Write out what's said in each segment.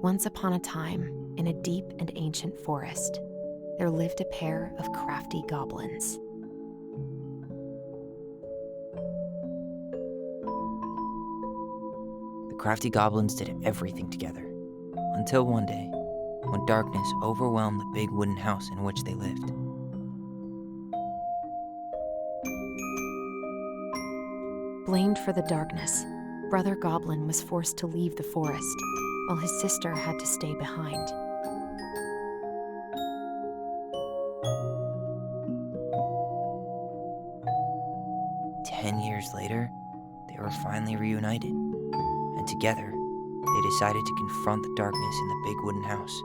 Once upon a time, in a deep and ancient forest, there lived a pair of crafty goblins. The crafty goblins did everything together, until one day, when darkness overwhelmed the big wooden house in which they lived. Blamed for the darkness, Brother Goblin was forced to leave the forest, while his sister had to stay behind. "10 years later, they were finally reunited, and together, they decided to confront the darkness in the big wooden house.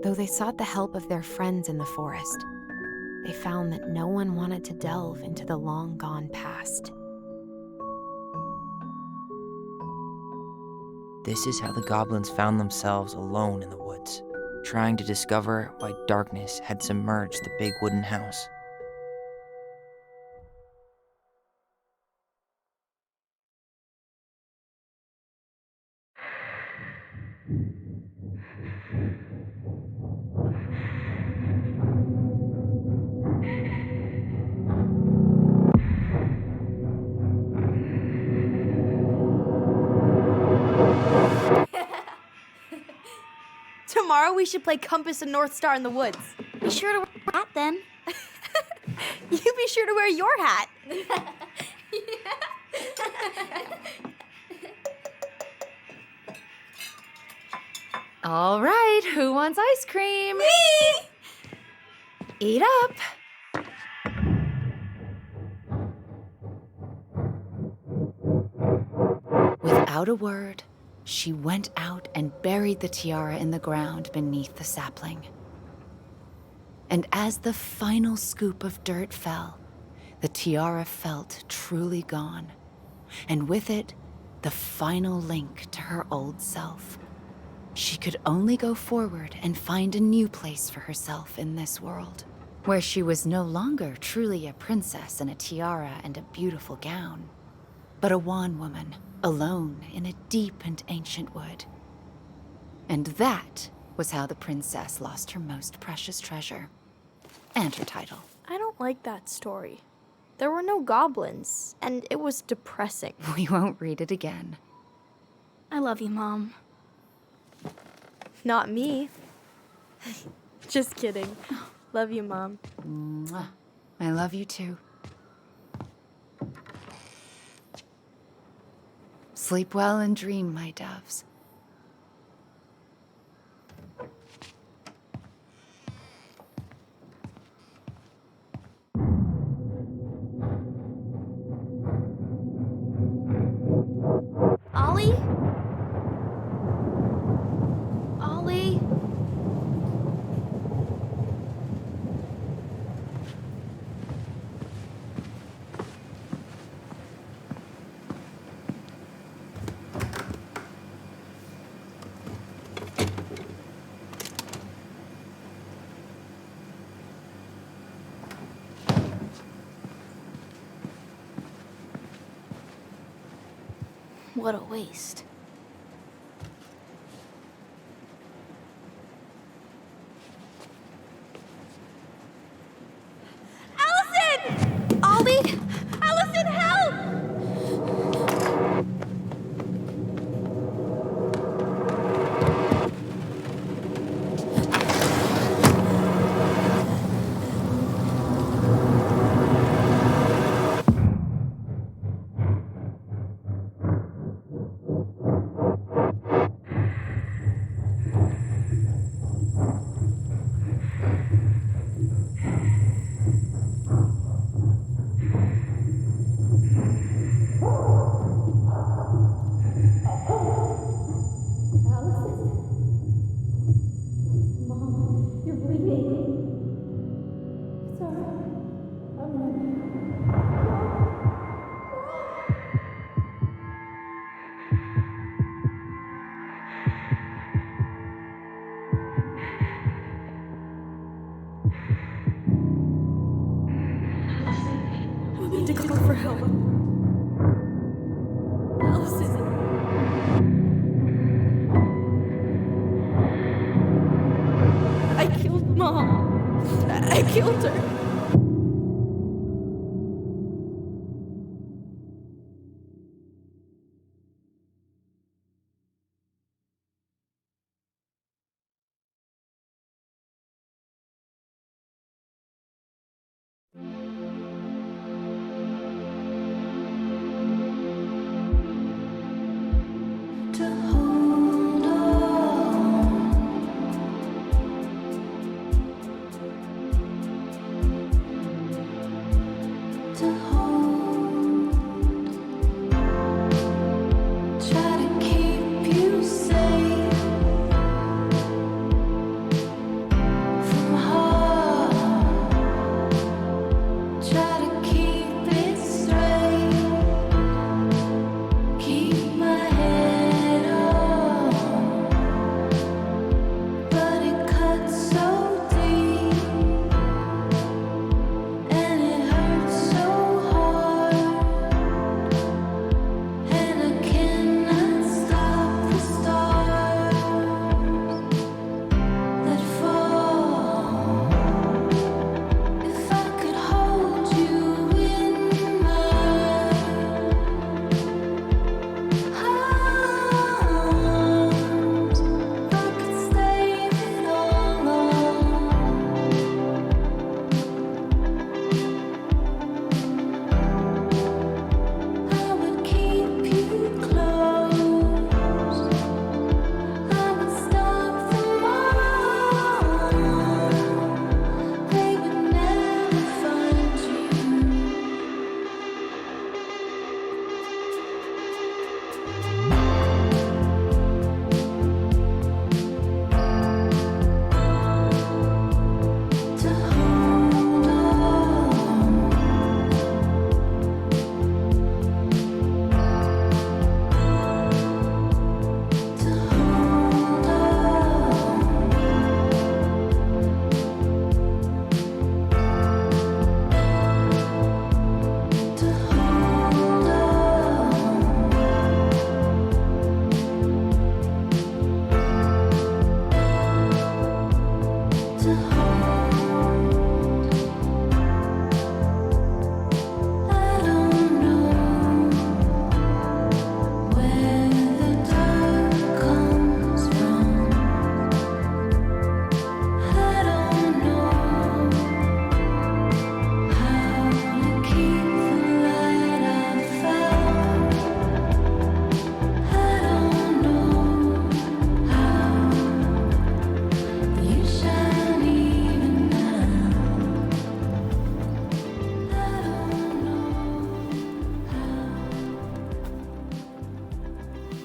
Though they sought the help of their friends in the forest, they found that no one wanted to delve into the long-gone past. This is how the goblins found themselves alone in the woods, trying to discover why darkness had submerged the big wooden house. Tomorrow we should play Compass and North Star in the woods. Be sure to wear a hat then. You be sure to wear your hat. All right, who wants ice cream? Me! Eat up. Without a word, she went out and buried the tiara in the ground beneath the sapling. And as the final scoop of dirt fell, the tiara felt truly gone, and with it, the final link to her old self. She could only go forward and find a new place for herself in this world, where she was no longer truly a princess in a tiara and a beautiful gown, but a wan woman, alone in a deep and ancient wood. And that was how the princess lost her most precious treasure, and her title. I don't like that story. There were no goblins, and it was depressing. We won't read it again. I love you, Mom. Not me. Just kidding. Love you, Mom. Mwah. I love you too. Sleep well and dream, my doves. Ollie? Ollie? What a waste. Allison! Ollie! Allison, help! We need to call for help.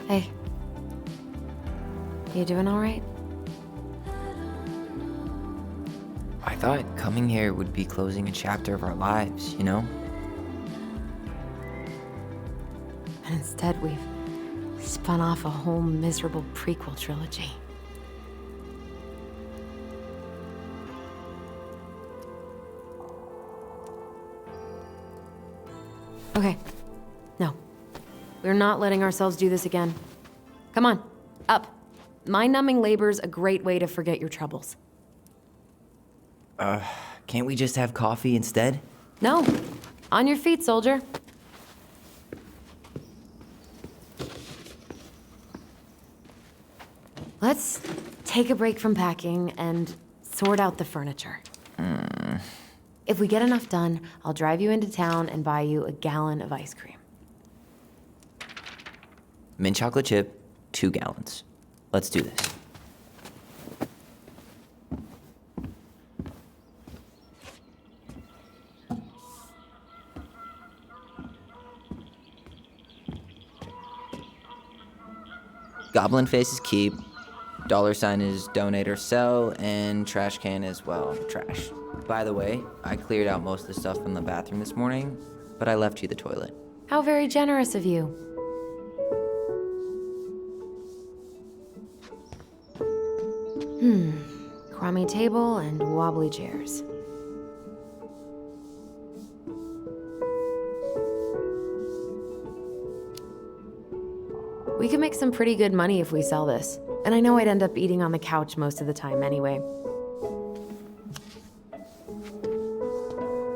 Hey. You doing all right? I thought coming here would be closing a chapter of our lives, you know? And instead, we've spun off a whole miserable prequel trilogy. Okay. No. We're not letting ourselves do this again. Come on, up. Mind-numbing labor's a great way to forget your troubles. Can't we just have coffee instead? No. On your feet, soldier. Let's take a break from packing and sort out the furniture. If we get enough done, I'll drive you into town and buy you a gallon of ice cream. Mint chocolate chip, 2 gallons. Let's do this. Goblin face is keep, $ is donate or sell, and trash can is, well, trash. By the way, I cleared out most of the stuff from the bathroom this morning, but I left you the toilet. How very generous of you. Crummy table and wobbly chairs. We could make some pretty good money if we sell this. And I know I'd end up eating on the couch most of the time anyway.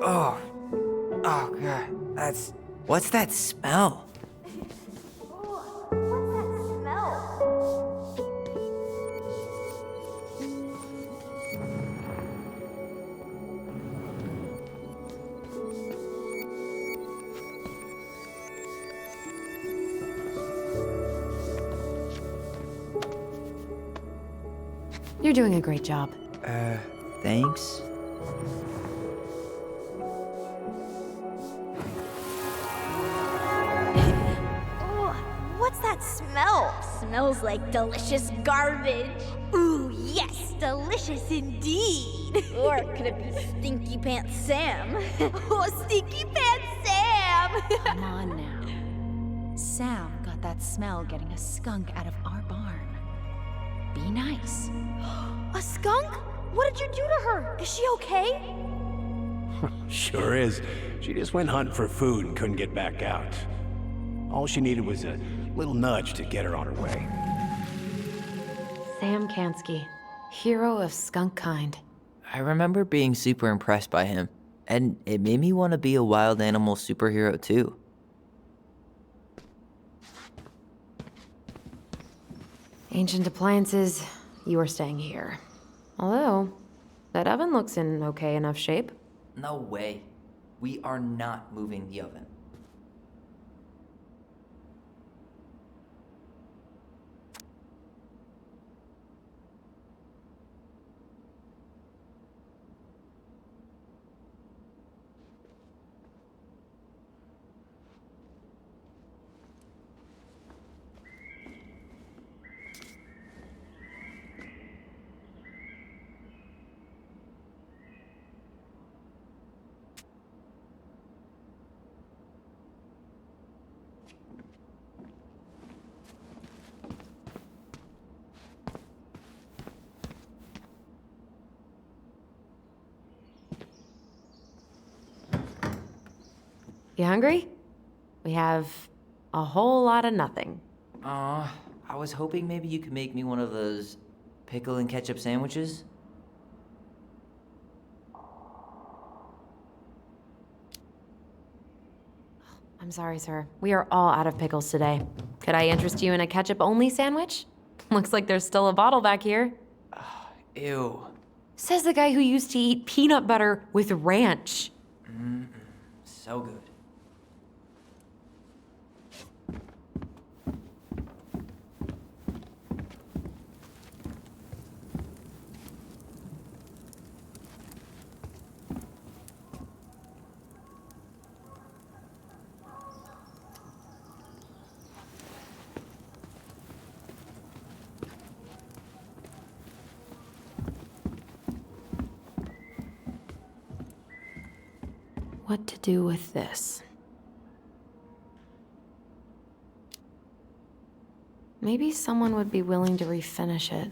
Oh God, what's that smell? You're doing a great job. Thanks. smell? Smells like delicious garbage. Ooh, yes, delicious indeed. Or could it be Stinky Pants Sam? Oh, Stinky Pants Sam! Come on now. Sam got that smell getting a skunk out of our barn. Be nice. A skunk? What did you do to her? Is she okay? Sure is. She just went hunting for food and couldn't get back out. All she needed was a little nudge to get her on her way. Sam Kansky, hero of skunk kind. I remember being super impressed by him, and it made me want to be a wild animal superhero too. Ancient appliances, you are staying here. Although, that oven looks in okay enough shape. No way. We are not moving the oven. You hungry? We have a whole lot of nothing. I was hoping maybe you could make me one of those pickle and ketchup sandwiches. I'm sorry, sir. We are all out of pickles today. Could I interest you in a ketchup-only sandwich? Looks like there's still a bottle back here. Ew. Says the guy who used to eat peanut butter with ranch. So good. What to do with this? Maybe someone would be willing to refinish it.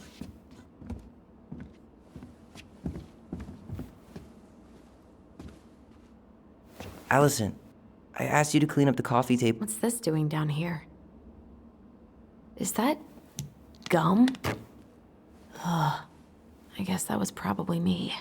Allison, I asked you to clean up the coffee table. What's this doing down here? Is that gum? Ugh. I guess that was probably me.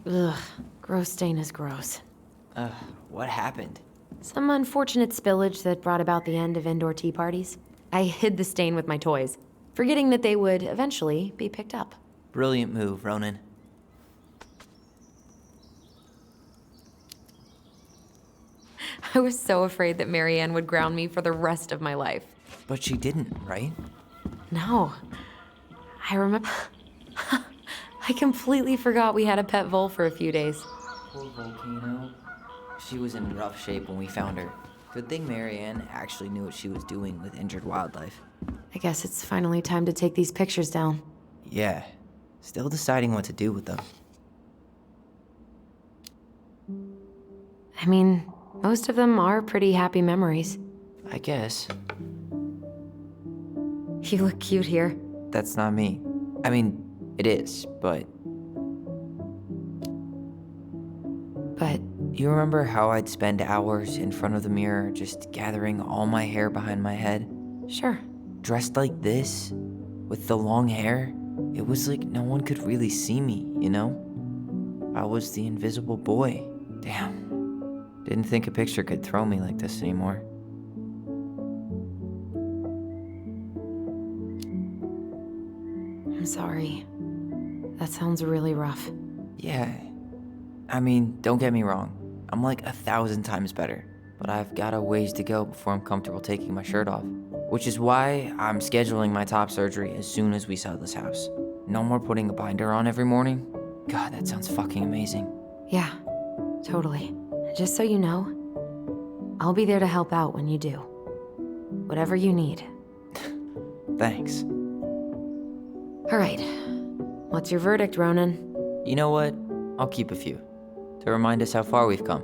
Ugh, gross stain is gross. What happened? Some unfortunate spillage that brought about the end of indoor tea parties. I hid the stain with my toys, forgetting that they would eventually be picked up. Brilliant move, Ronan. I was so afraid that Marianne would ground me for the rest of my life. But she didn't, right? No. I remember... I completely forgot we had a pet vole for a few days. Poor Volcano. She was in rough shape when we found her. Good thing Marianne actually knew what she was doing with injured wildlife. I guess it's finally time to take these pictures down. Yeah. Still deciding what to do with them. I mean, most of them are pretty happy memories. I guess. You look cute here. That's not me. I mean, it is, but... But You remember how I'd spend hours in front of the mirror just gathering all my hair behind my head? Sure. Dressed like this, with the long hair, it was like no one could really see me, you know? I was the invisible boy. Damn. Didn't think a picture could throw me like this anymore. I'm sorry. That sounds really rough. Yeah. I mean, don't get me wrong. I'm like 1,000 times better. But I've got a ways to go before I'm comfortable taking my shirt off. Which is why I'm scheduling my top surgery as soon as we sell this house. No more putting a binder on every morning. God, that sounds fucking amazing. Yeah, totally. Just so you know, I'll be there to help out when you do. Whatever you need. Thanks. All right. What's your verdict, Ronan? You know what? I'll keep a few. To remind us how far we've come.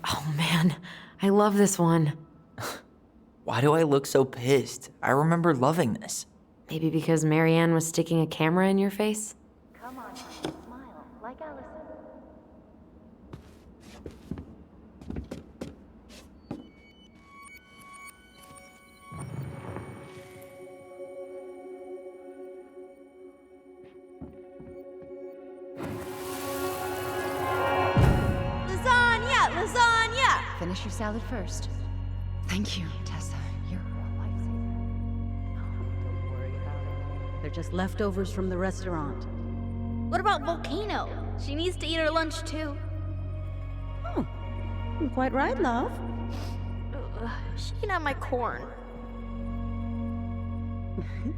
Oh man, I love this one. Why do I look so pissed? I remember loving this. Maybe because Marianne was sticking a camera in your face? Come on, smile, like Allison. Lasagna! Lasagna! Finish your salad first. Thank you, Tessa. You're a lifesaver. Don't worry about it. They're just leftovers from the restaurant. What about Volcano? She needs to eat her lunch too. Oh, you're quite right, love. She can have my corn.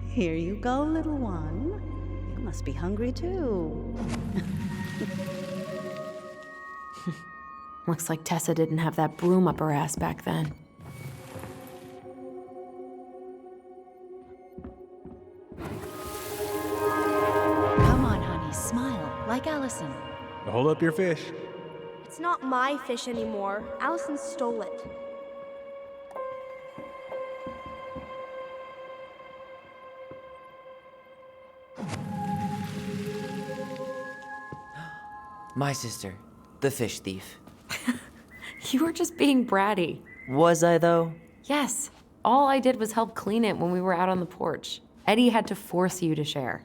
Here you go, little one. You must be hungry too. Looks like Tessa didn't have that broom up her ass back then. Come on, honey, smile, like Allison. Hold up your fish. It's not my fish anymore. Allison stole it. My sister, the fish thief. You were just being bratty. Was I, though? Yes. All I did was help clean it when we were out on the porch. Eddie had to force you to share.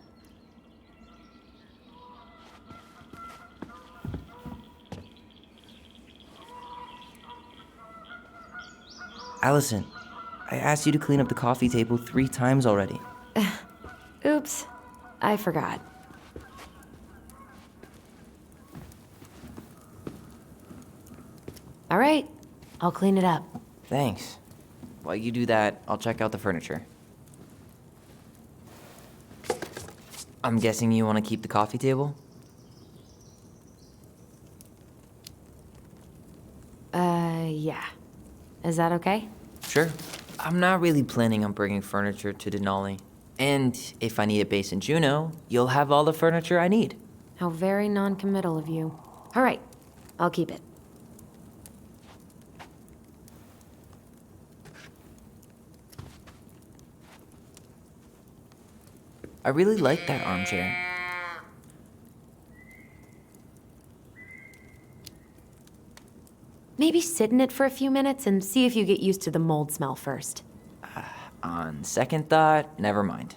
Allison, I asked you to clean up the coffee table 3 times already. Oops. I forgot. All right. I'll clean it up. Thanks. While you do that, I'll check out the furniture. I'm guessing you want to keep the coffee table? Yeah. Is that okay? Sure. I'm not really planning on bringing furniture to Denali. And if I need a base in Juneau, you'll have all the furniture I need. How very non-committal of you. All right. I'll keep it. I really like that armchair. Maybe sit in it for a few minutes and see if you get used to the mold smell first. On second thought, never mind.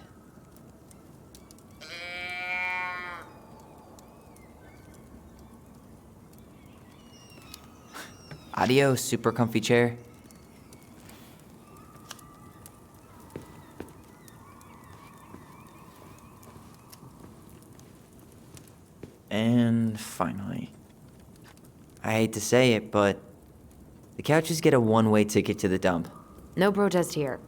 Adios, super comfy chair. And finally, I hate to say it, but the couches get a one-way ticket to the dump. No protest here.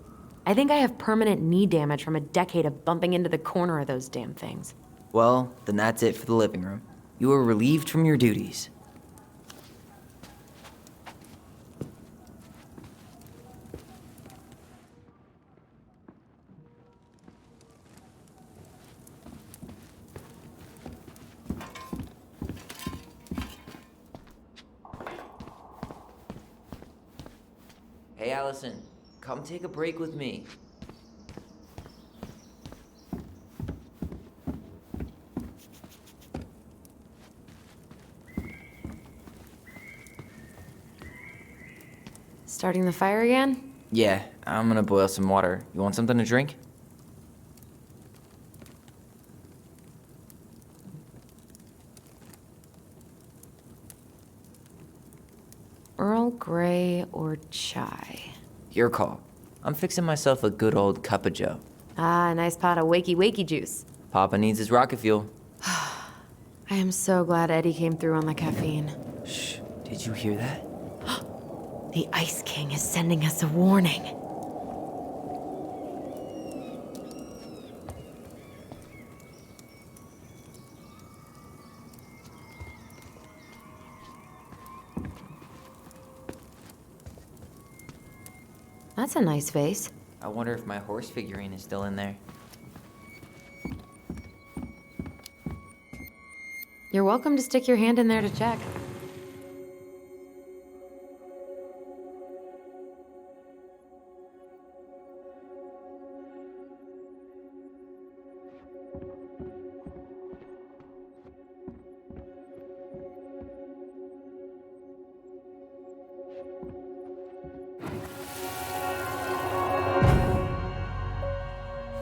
I think I have permanent knee damage from a decade of bumping into the corner of those damn things. Well, then that's it for the living room. You are relieved from your duties. Hey, Allison, come take a break with me. Starting the fire again? Yeah, I'm gonna boil some water. You want something to drink? Earl Grey or chai? Your call. I'm fixing myself a good old cup of joe. Ah, a nice pot of wakey juice. Papa needs his rocket fuel. I am so glad Eddie came through on the caffeine. Shh, did you hear that? The Ice King is sending us a warning. That's a nice vase. I wonder if my horse figurine is still in there. You're welcome to stick your hand in there to check.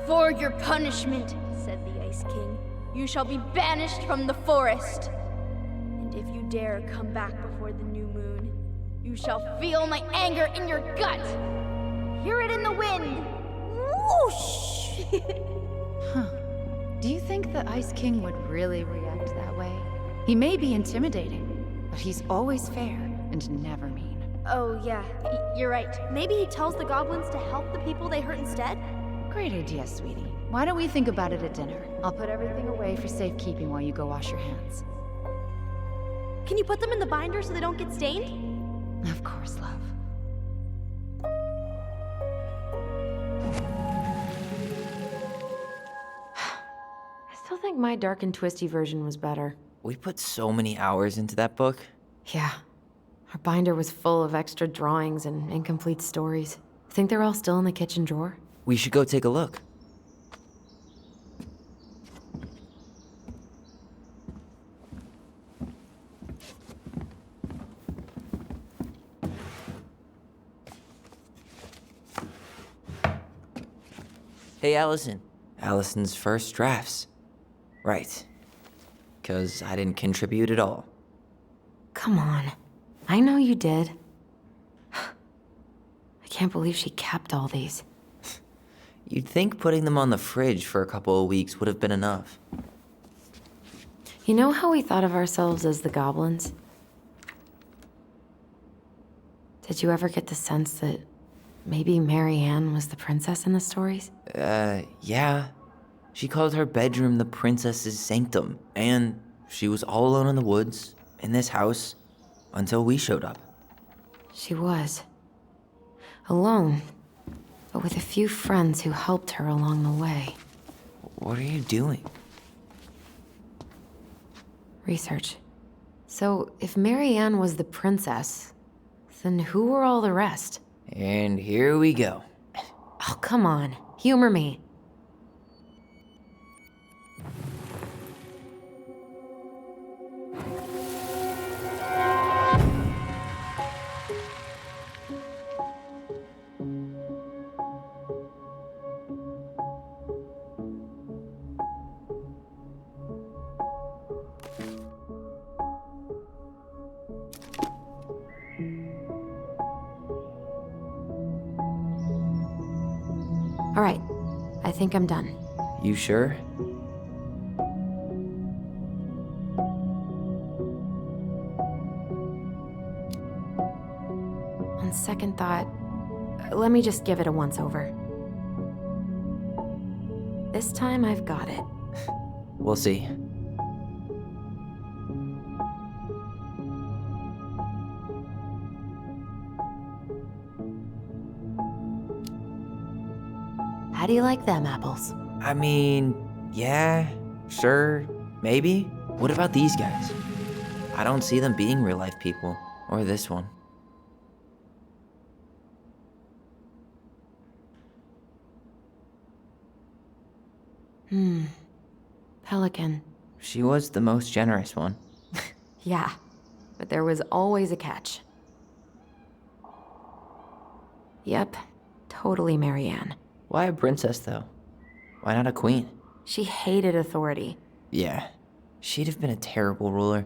For your punishment, said the Ice King, you shall be banished from the forest. And if you dare come back before the new moon, you shall feel my anger in your gut. Hear it in the wind. Whoosh! Do you think the Ice King would really react that way? He may be intimidating, but he's always fair and never mean. Oh, yeah, you're right. Maybe he tells the goblins to help the people they hurt instead? Great idea, sweetie. Why don't we think about it at dinner? I'll put everything away for safekeeping while you go wash your hands. Can you put them in the binder so they don't get stained? Of course, love. I still think my dark and twisty version was better. We put so many hours into that book. Yeah. Our binder was full of extra drawings and incomplete stories. Think they're all still in the kitchen drawer? We should go take a look. Hey, Allison. Allison's first drafts. Right. 'Cause I didn't contribute at all. Come on. I know you did. I can't believe she kept all these. You'd think putting them on the fridge for a couple of weeks would have been enough. You know how we thought of ourselves as the goblins? Did you ever get the sense that maybe Mary Ann was the princess in the stories? Yeah. She called her bedroom the princess's sanctum, and she was all alone in the woods, in this house, until we showed up. She was. Alone, but with a few friends who helped her along the way. What are you doing? Research. So, if Mary Ann was the princess, then who were all the rest? And here we go. Oh, come on. Humor me. All right. I think I'm done. You sure? On second thought, let me just give it a once-over. This time I've got it. We'll see. How do you like them apples? I mean, yeah, sure, maybe. What about these guys? I don't see them being real-life people, or this one. Pelican. She was the most generous one. Yeah, but there was always a catch. Yep, totally Marianne. Why a princess, though? Why not a queen? She hated authority. Yeah, she'd have been a terrible ruler.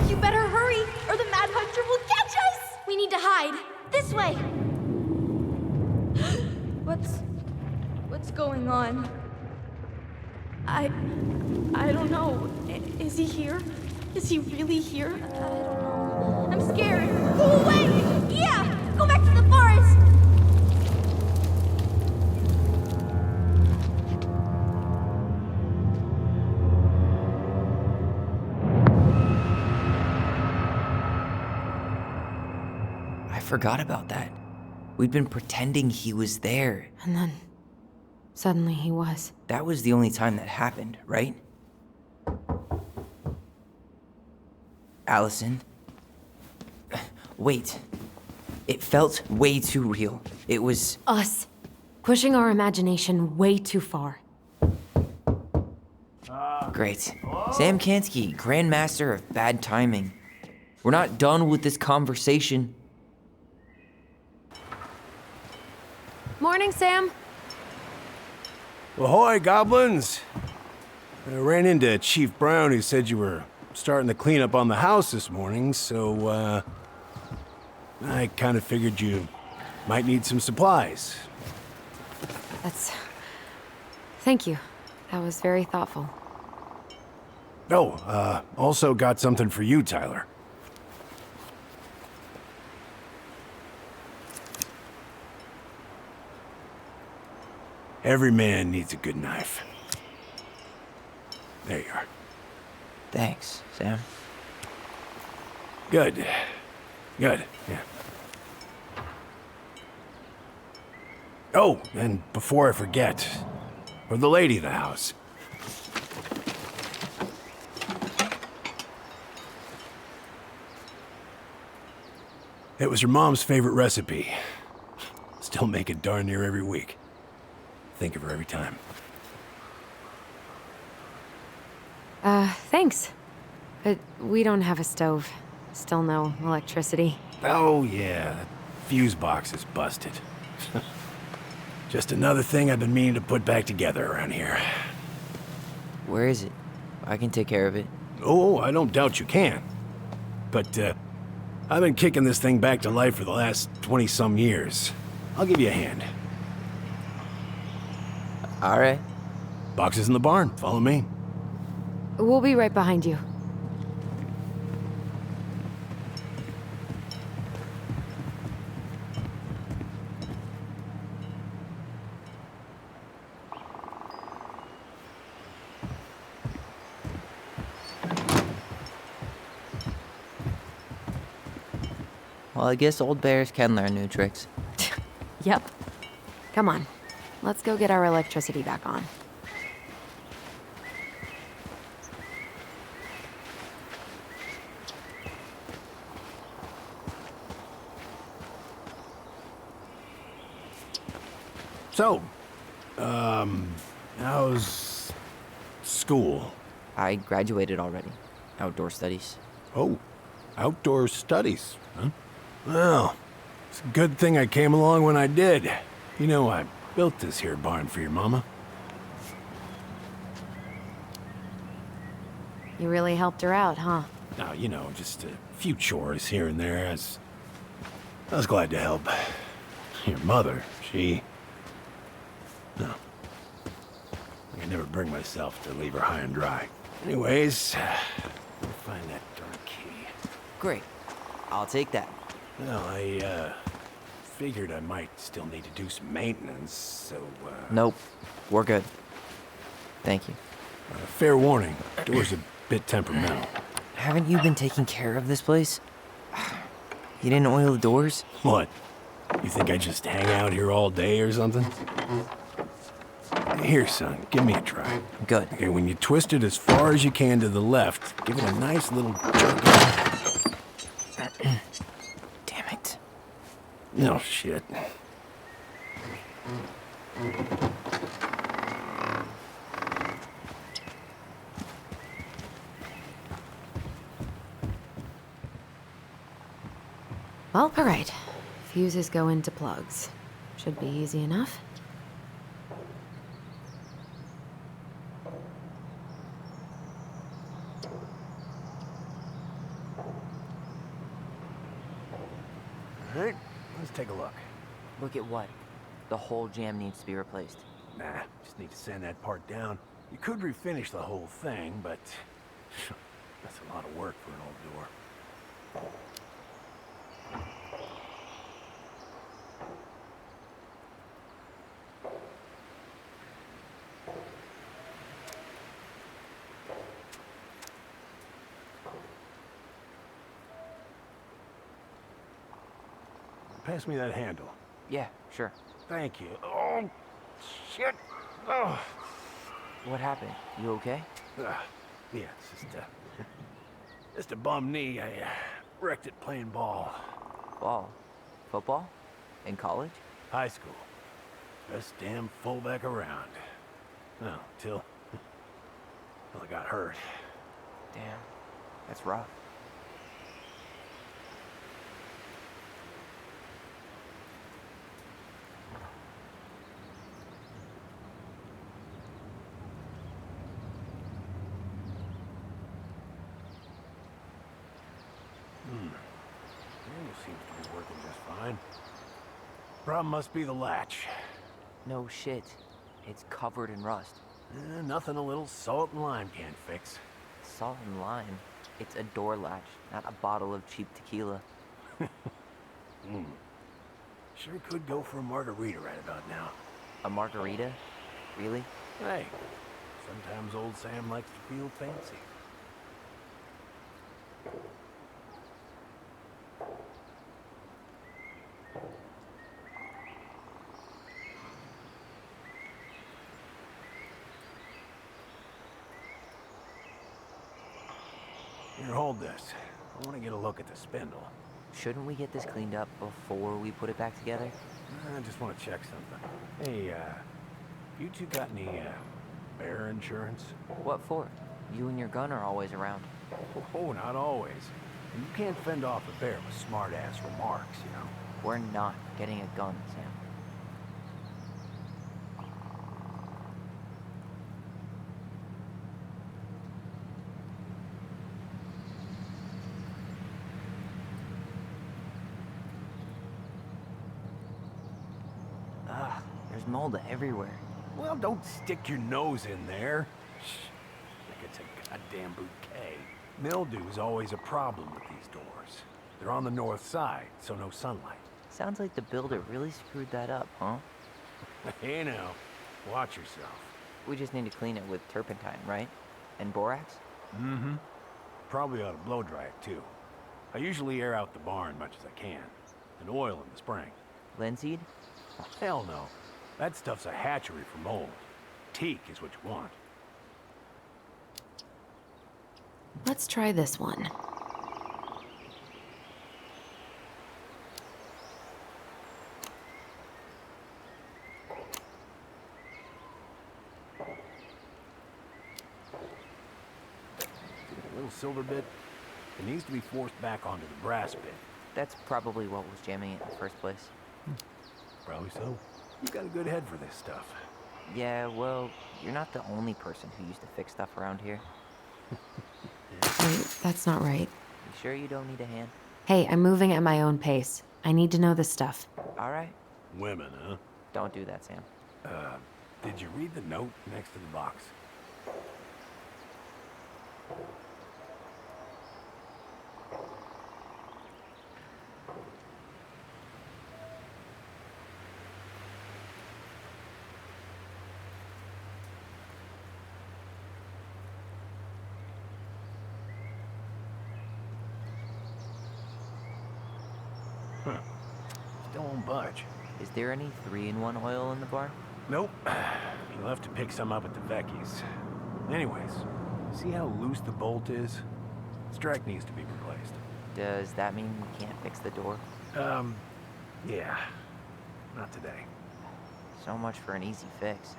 You better hurry, or the Mad Hunter will catch us! We need to hide. This way. What's going on? I don't know. Is he here? Is he really here? I don't know. I'm scared. Go away! Yeah! Go back to the forest! I forgot about that. We'd been pretending he was there. And then, suddenly he was. That was the only time that happened, right? Allison? Wait. It felt way too real. It was... Us. Pushing our imagination way too far. Great. Sam Kansky, Grandmaster of Bad Timing. We're not done with this conversation. Morning, Sam. Ahoy, goblins! I ran into Chief Brown, who said you were starting to clean up on the house this morning, so, I kind of figured you might need some supplies. Thank you. That was very thoughtful. Oh, also got something for you, Tyler. Every man needs a good knife. There you are. Thanks, Sam. Good. Good, yeah. Oh, and before I forget, for the lady of the house. It was her mom's favorite recipe. Still make it darn near every week. Think of her every time. Thanks. But we don't have a stove. Still no electricity. Oh, yeah, that fuse box is busted. Just another thing I've been meaning to put back together around here. Where is it? I can take care of it. Oh, I don't doubt you can. But, I've been kicking this thing back to life for the last 20-some years. I'll give you a hand. All right. Box is in the barn. Follow me. We'll be right behind you. Well, I guess old bears can learn new tricks. Yep. Come on. Let's go get our electricity back on. So, how's school? I graduated already. Outdoor studies. Oh, outdoor studies, huh? Well, it's a good thing I came along when I did. You know, I built this here barn for your mama. You really helped her out, huh? Now, you know, just a few chores here and there. I was glad to help. Your mother, no. I can never bring myself to leave her high and dry. Anyways, we'll find that darn key. Great. I'll take that. Well, I, figured I might still need to do some maintenance, so, Nope. We're good. Thank you. Fair warning, door's a bit temperamental. Haven't you been taking care of this place? You didn't oil the doors? What? You think I just hang out here all day or something? Here, son, give me a try. Good. Okay, when you twist it as far as you can to the left, give it a nice little jerk. No shit. Well, all right. Fuses go into plugs. Should be easy enough. All right, let's take a look. Look at what? The whole jam needs to be replaced. Nah, just need to sand that part down. You could refinish the whole thing, but that's a lot of work for an old door. Pass me that handle. Yeah, sure. Thank you. Oh, shit. Oh. What happened? You okay? Yeah, it's just a bum knee. I wrecked it playing ball. Ball? Football? In college? High school. Best damn fullback around. Well, till I got hurt. Damn. That's rough. Manual seems to be working just fine. Problem must be the latch. No shit. It's covered in rust. Nothing a little salt and lime can't fix. Salt and lime. It's a door latch, not a bottle of cheap tequila. Sure could go for a margarita right about now. A margarita? Really? Hey, sometimes old Sam likes to feel fancy. Here, hold this. I want to get a look at the spindle. Shouldn't we get this cleaned up before we put it back together? I just want to check something. Hey, you two got any, bear insurance? What for? You and your gun are always around. Oh, not always. And you can't fend off a bear with smart-ass remarks, you know? We're not getting a gun, Sam. Ugh, there's mold everywhere. Well, don't stick your nose in there. Shh. Like it's a goddamn bouquet. Mildew's always a problem with these doors. They're on the north side, so no sunlight. Sounds like the builder really screwed that up, huh? Hey now, watch yourself. We just need to clean it with turpentine, right? And borax? Mm-hmm. Probably ought to blow dry it, too. I usually air out the barn much as I can. And oil in the spring. Linseed? Hell no. That stuff's a hatchery for mold. Teak is what you want. Let's try this one. See that little silver bit? It needs to be forced back onto the brass bit. That's probably what was jamming it in the first place. Probably so. You've got a good head for this stuff. Yeah, well, you're not the only person who used to fix stuff around here. Wait, that's not right. You sure you don't need a hand? Hey, I'm moving at my own pace. I need to know this stuff. All right. Women, huh? Don't do that, Sam. Did you read the note next to the box? Huh. Still won't budge. Is there any 3-in-1 oil in the barn? Nope. You'll have to pick some up at the Vecchi's. Anyways, see how loose the bolt is? Strike needs to be replaced. Does that mean we can't fix the door? Yeah, not today. So much for an easy fix.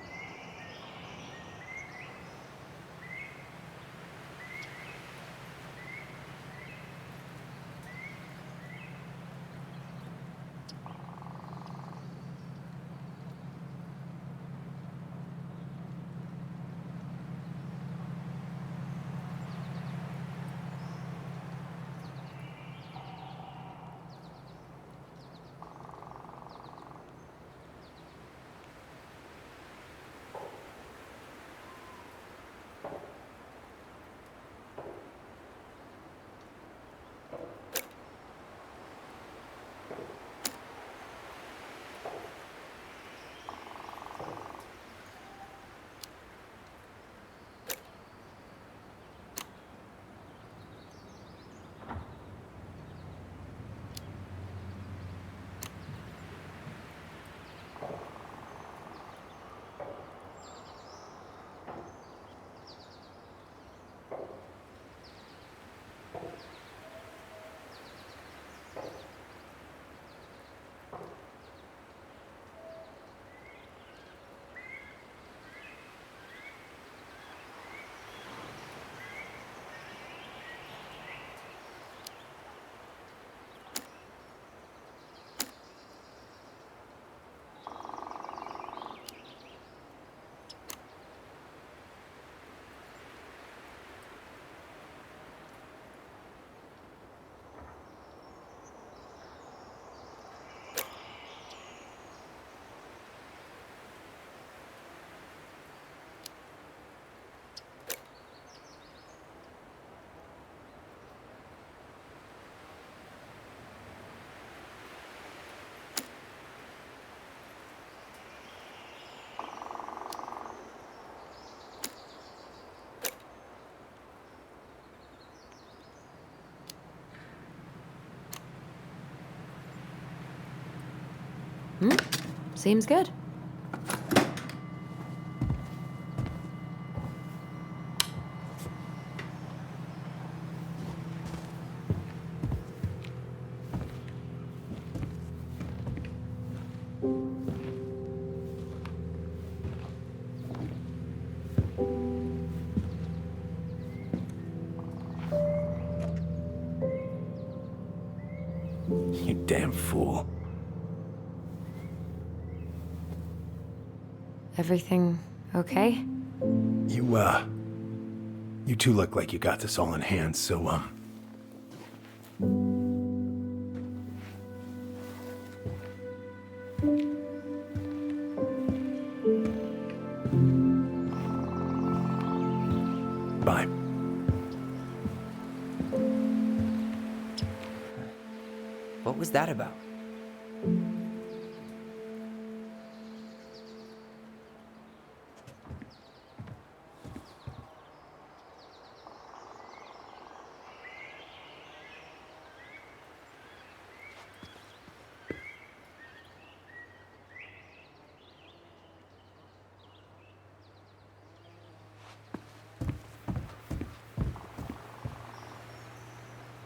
Seems good. You damn fool. Everything okay? You two look like you got this all in hand, so, bye. What was that about?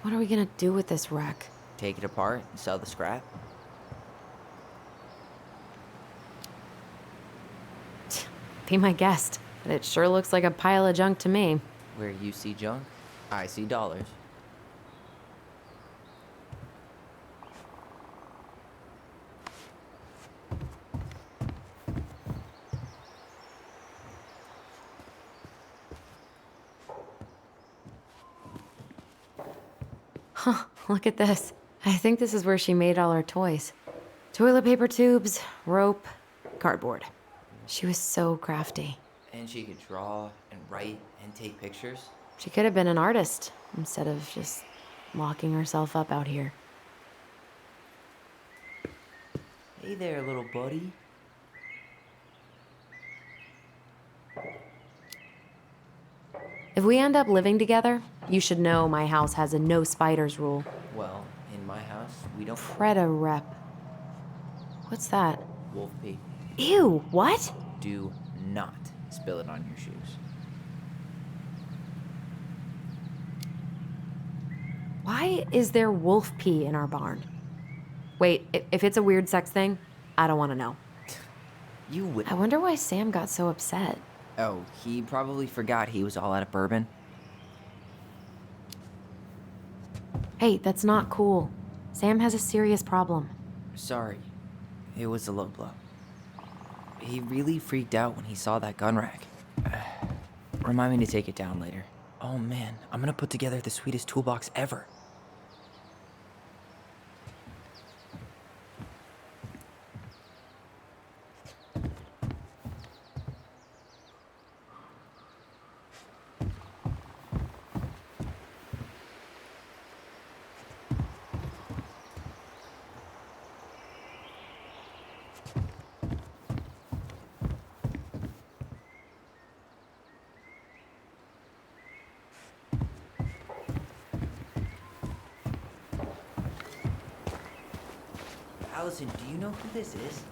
What are we gonna do with this wreck? Take it apart and sell the scrap? Be my guest, but it sure looks like a pile of junk to me. Where you see junk, I see dollars. Huh, look at this. I think this is where she made all her toys. Toilet paper tubes, rope, cardboard. She was so crafty. And she could draw and write and take pictures. She could have been an artist instead of just locking herself up out here. Hey there, little buddy. If we end up living together, you should know my house has a no spiders rule. Well, in my house, we don't Preda rep. What's that? wolf pee. Ew, what? Do not spill it on your shoes. Why is there wolf pee in our barn? Wait, if it's a weird sex thing, I don't want to know. You would. I wonder why Sam got so upset. Oh, he probably forgot he was all out of bourbon. Hey, that's not cool. Sam has a serious problem. Sorry. It was a low blow. He really freaked out when he saw that gun rack. Remind me to take it down later. Oh man, I'm gonna put together the sweetest toolbox ever. Allison, do you know who this is?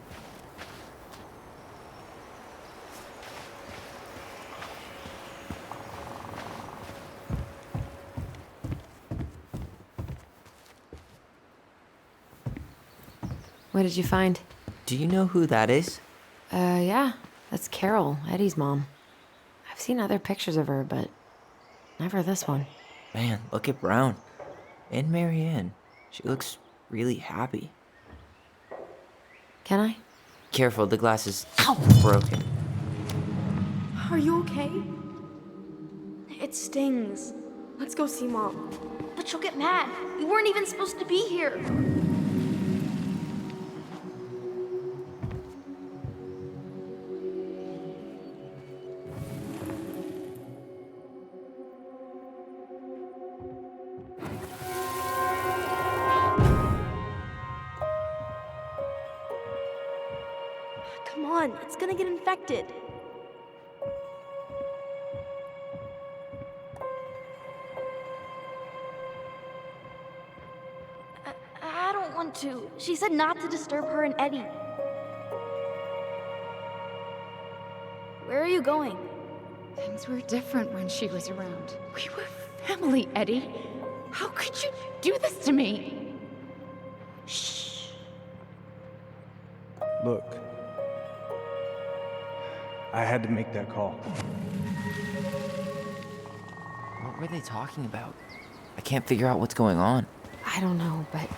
What did you find? Do you know who that is? Yeah, that's Carol, Eddie's mom. I've seen other pictures of her, but never this one. Man, look at Brown. And Marianne. She looks really happy. Can I? Careful, the glass is broken. Are you okay? It stings. Let's go see Mom. But she'll get mad. We weren't even supposed to be here. Come on, it's gonna get infected. I don't want to. She said not to disturb her and Eddie. Where are you going? Things were different when she was around. We were family, Eddie. How could you do this to me? Shh. Look, I had to make that call. What were they talking about? I can't figure out what's going on. I don't know, but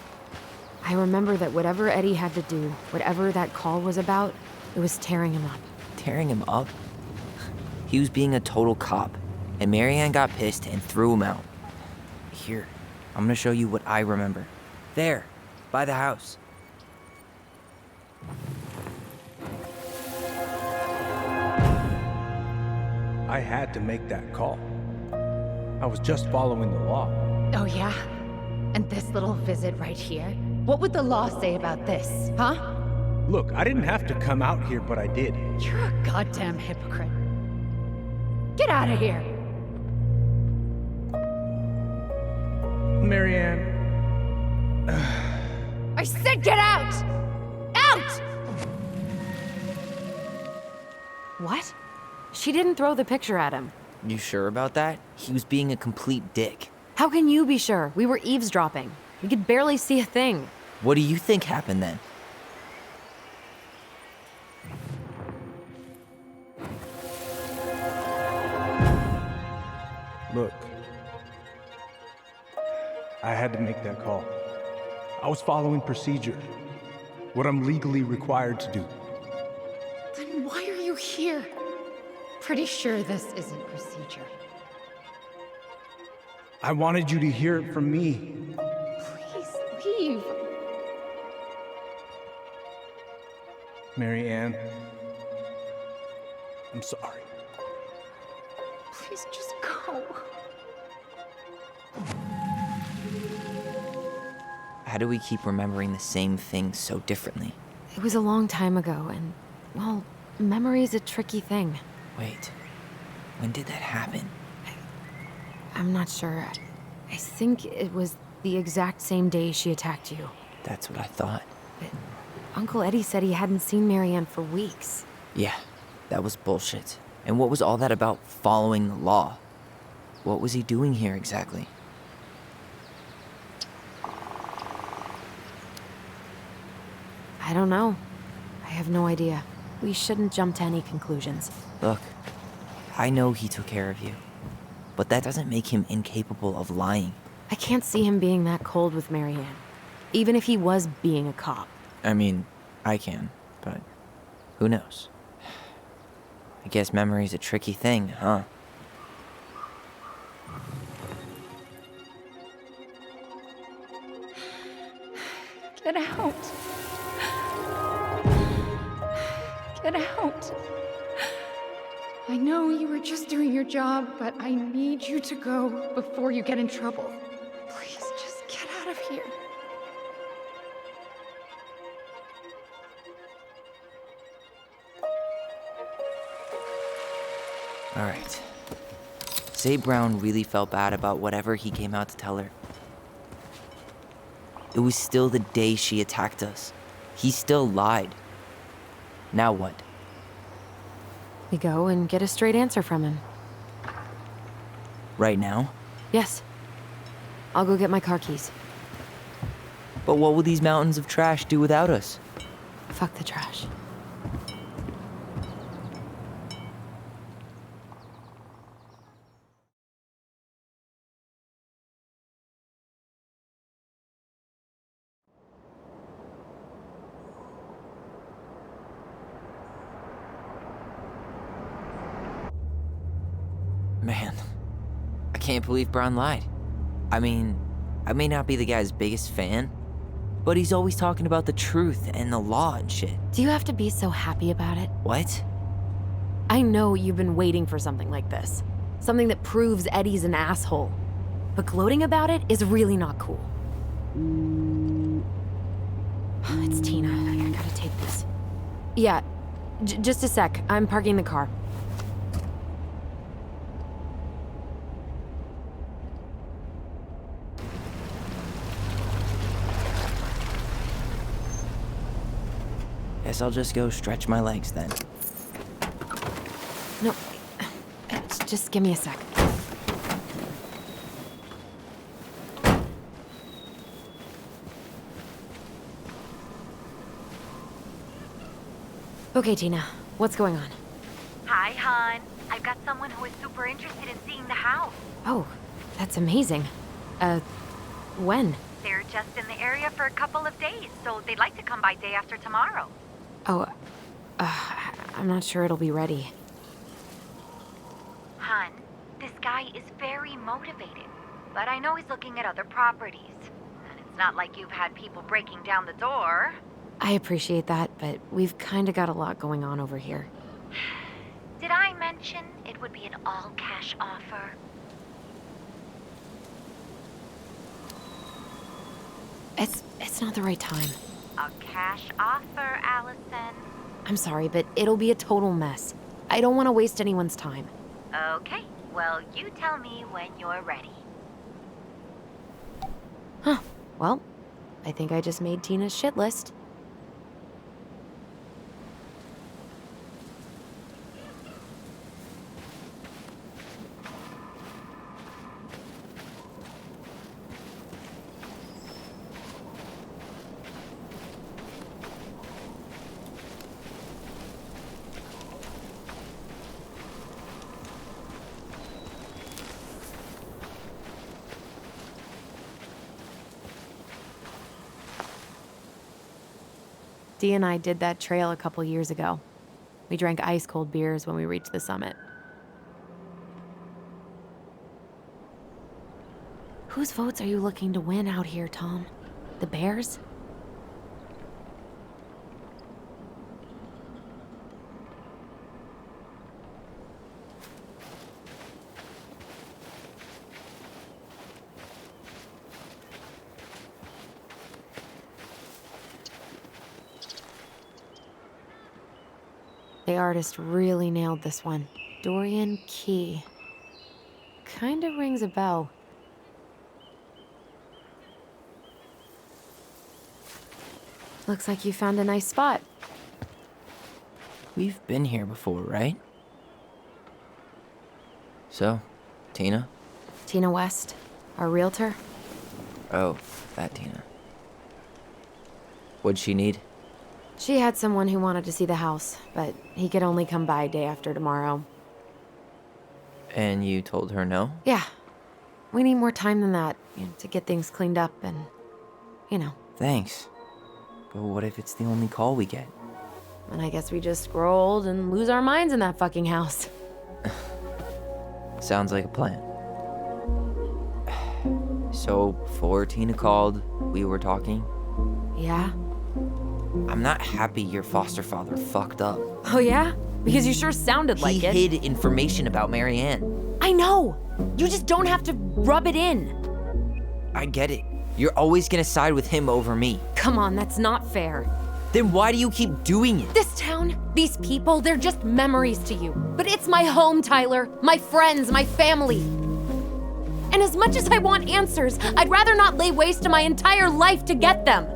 I remember that whatever Eddie had to do, whatever that call was about, it was tearing him up. Tearing him up? He was being a total cop, and Marianne got pissed and threw him out. Here, I'm gonna show you what I remember. There, by the house. I had to make that call. I was just following the law. Oh, yeah? And this little visit right here? What would the law say about this, huh? Look, I didn't have to come out here, but I did. You're a goddamn hypocrite. Get out of here! Marianne. I said get out! Out! What? She didn't throw the picture at him. You sure about that? He was being a complete dick. How can you be sure? We were eavesdropping. We could barely see a thing. What do you think happened then? Look, I had to make that call. I was following procedure, what I'm legally required to do. Then why are you here? Pretty sure this isn't procedure. I wanted you to hear it from me. Please leave. Marianne, I'm sorry. Please just go. How do we keep remembering the same things so differently? It was a long time ago, and, well, memory's a tricky thing. Wait, when did that happen? I'm not sure. I think it was the exact same day she attacked you. That's what I thought. But Uncle Eddie said he hadn't seen Marianne for weeks. Yeah, that was bullshit. And what was all that about following the law? What was he doing here exactly? I don't know. I have no idea. We shouldn't jump to any conclusions. Look, I know he took care of you, but that doesn't make him incapable of lying. I can't see him being that cold with Marianne, even if he was being a cop. I mean, I can, but who knows? I guess memory's a tricky thing, huh? Get out. Get out. I know you were just doing your job, but I need you to go before you get in trouble. Please, just get out of here. All right. Say Brown really felt bad about whatever he came out to tell her. It was still the day she attacked us. He still lied. Now what? We go and get a straight answer from him. Right now? Yes. I'll go get my car keys. But what will these mountains of trash do without us? Fuck the trash. Man, I can't believe Brown lied. I mean, I may not be the guy's biggest fan, but he's always talking about the truth and the law and shit. Do you have to be so happy about it? What? I know you've been waiting for something like this. Something that proves Eddie's an asshole. But gloating about it is really not cool. It's Tina. I gotta take this. Yeah, just a sec. I'm parking the car. Guess I'll just go stretch my legs then. No, just give me a sec. Okay, Tina, what's going on? Hi, hon. I've got someone who is super interested in seeing the house. Oh, that's amazing. When? They're just in the area for a couple of days, so they'd like to come by day after tomorrow. Oh, I'm not sure it'll be ready. Hun, this guy is very motivated, but I know he's looking at other properties. And it's not like you've had people breaking down the door. I appreciate that, but we've kind of got a lot going on over here. Did I mention it would be an all-cash offer? It's not the right time. A cash offer, Allison. I'm sorry, but it'll be a total mess. I don't want to waste anyone's time. Okay, well, you tell me when you're ready. Huh. Well, I think I just made Tina's shit list. Dee and I did that trail a couple years ago. We drank ice-cold beers when we reached the summit. Whose votes are you looking to win out here, Tom? The Bears? The artist really nailed this one. Dorian Key. Kinda rings a bell. Looks like you found a nice spot. We've been here before, right? So, Tina? Tina West, our realtor. Oh, that Tina. What'd she need? She had someone who wanted to see the house, but he could only come by day after tomorrow. And you told her no? Yeah. We need more time than that, to get things cleaned up and, Thanks. But what if it's the only call we get? And I guess we just grow old and lose our minds in that fucking house. Sounds like a plan. So, before Tina called, we were talking. Yeah? I'm not happy your foster father fucked up. Oh yeah? Because you sure sounded like it. He hid information about Marianne. I know! You just don't have to rub it in. I get it. You're always gonna side with him over me. Come on, that's not fair. Then why do you keep doing it? This town, these people, they're just memories to you. But it's my home, Tyler. My friends, my family. And as much as I want answers, I'd rather not lay waste to my entire life to get them.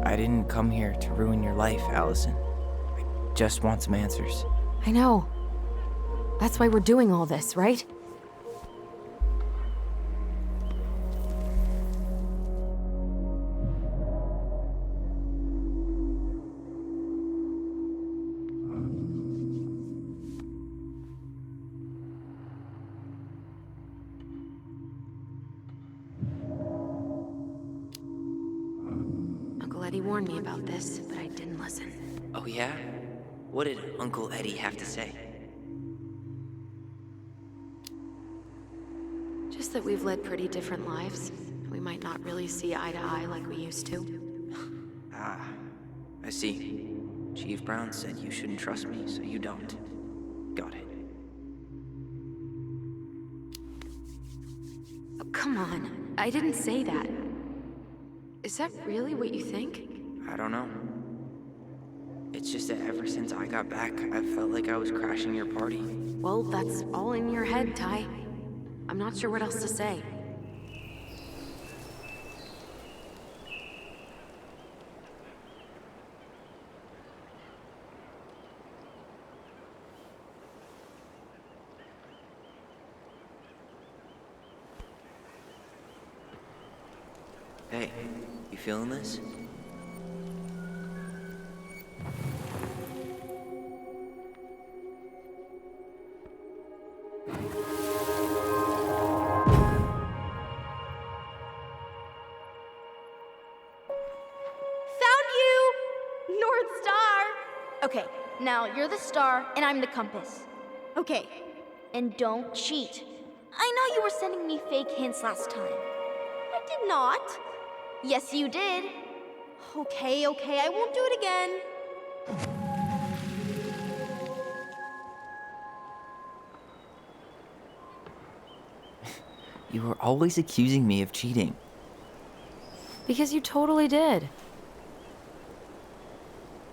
I didn't come here to ruin your life, Allison. I just want some answers. I know. That's why we're doing all this, right? Uncle Eddie warned me about this, but I didn't listen. Oh yeah? What did Uncle Eddie have to say? Just that we've led pretty different lives. We might not really see eye to eye like we used to. Ah, I see. Chief Brown said you shouldn't trust me, so you don't. Got it. Oh, come on. I didn't say that. Is that really what you think? I don't know. It's just that ever since I got back, I felt like I was crashing your party. Well, that's all in your head, Ty. I'm not sure what else to say. Hey, you feeling this? North Star! Okay, now you're the star and I'm the compass. Okay, and don't cheat. I know you were sending me fake hints last time. I did not. Yes, you did. Okay, I won't do it again. You were always accusing me of cheating. Because you totally did.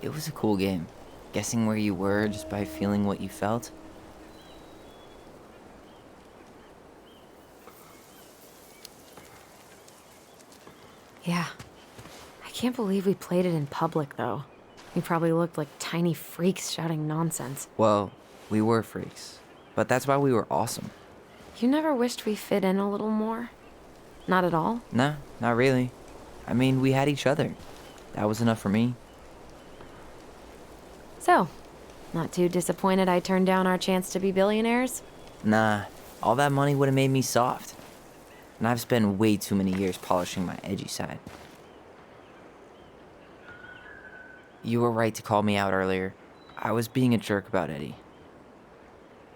It was a cool game. Guessing where you were just by feeling what you felt. Yeah. I can't believe we played it in public, though. We probably looked like tiny freaks shouting nonsense. Well, we were freaks. But that's why we were awesome. You never wished we fit in a little more? Not at all? Nah, not really. I mean, we had each other. That was enough for me. So, not too disappointed I turned down our chance to be billionaires? Nah, all that money would have made me soft. And I've spent way too many years polishing my edgy side. You were right to call me out earlier. I was being a jerk about Eddie.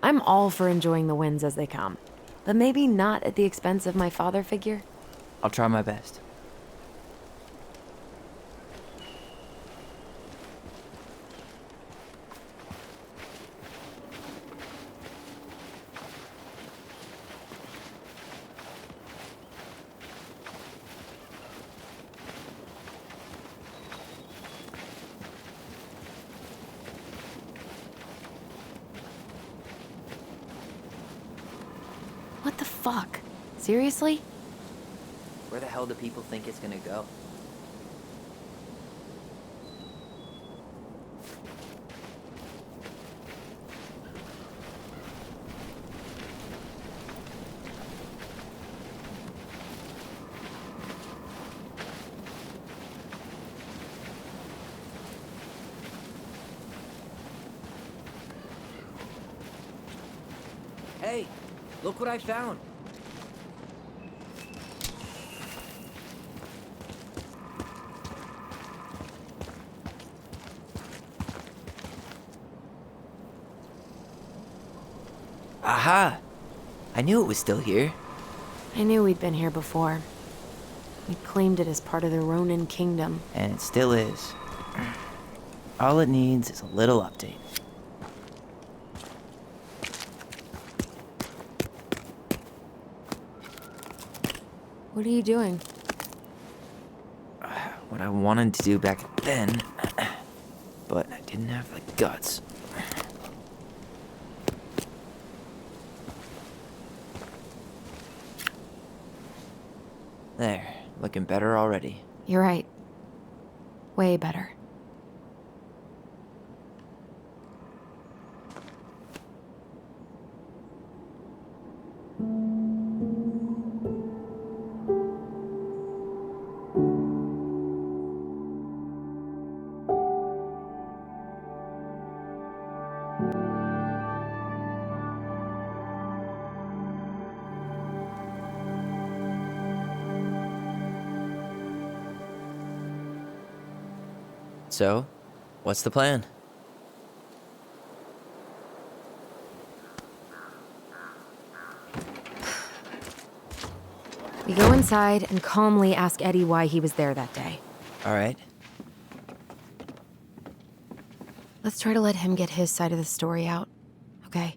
I'm all for enjoying the wins as they come, but maybe not at the expense of my father figure. I'll try my best. What the fuck? Seriously? Where the hell do people think it's gonna go? Hey, look what I found. Aha! I knew it was still here. I knew we'd been here before. We claimed it as part of the Ronin kingdom. And it still is. All it needs is a little update. What are you doing? What I wanted to do back then, but I didn't have the guts. There, looking better already. You're right. Way better. So, what's the plan? We go inside and calmly ask Eddie why he was there that day. All right. Let's try to let him get his side of the story out, okay?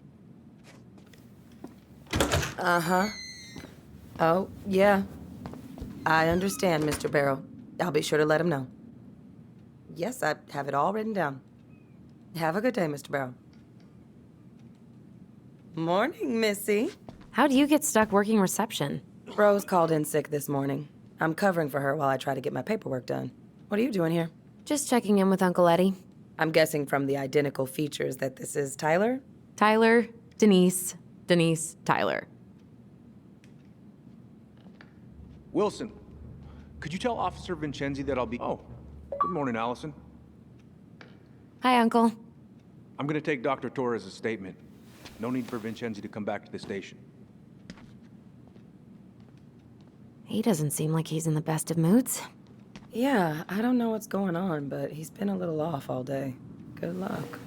Uh-huh. Oh, yeah. I understand, Mr. Barrow. I'll be sure to let him know. Yes, I have it all written down. Have a good day, Mr. Barrow. Morning, Missy. How'd you get stuck working reception? Rose called in sick this morning. I'm covering for her while I try to get my paperwork done. What are you doing here? Just checking in with Uncle Eddie. I'm guessing from the identical features that this is Tyler? Tyler, Denise, Denise, Tyler. Wilson, could you tell Officer Vincenzi that I'll be... Oh, good morning, Allison. Hi, Uncle. I'm gonna take Dr. Torres' statement. No need for Vincenzi to come back to the station. He doesn't seem like he's in the best of moods. Yeah, I don't know what's going on, but he's been a little off all day. Good luck.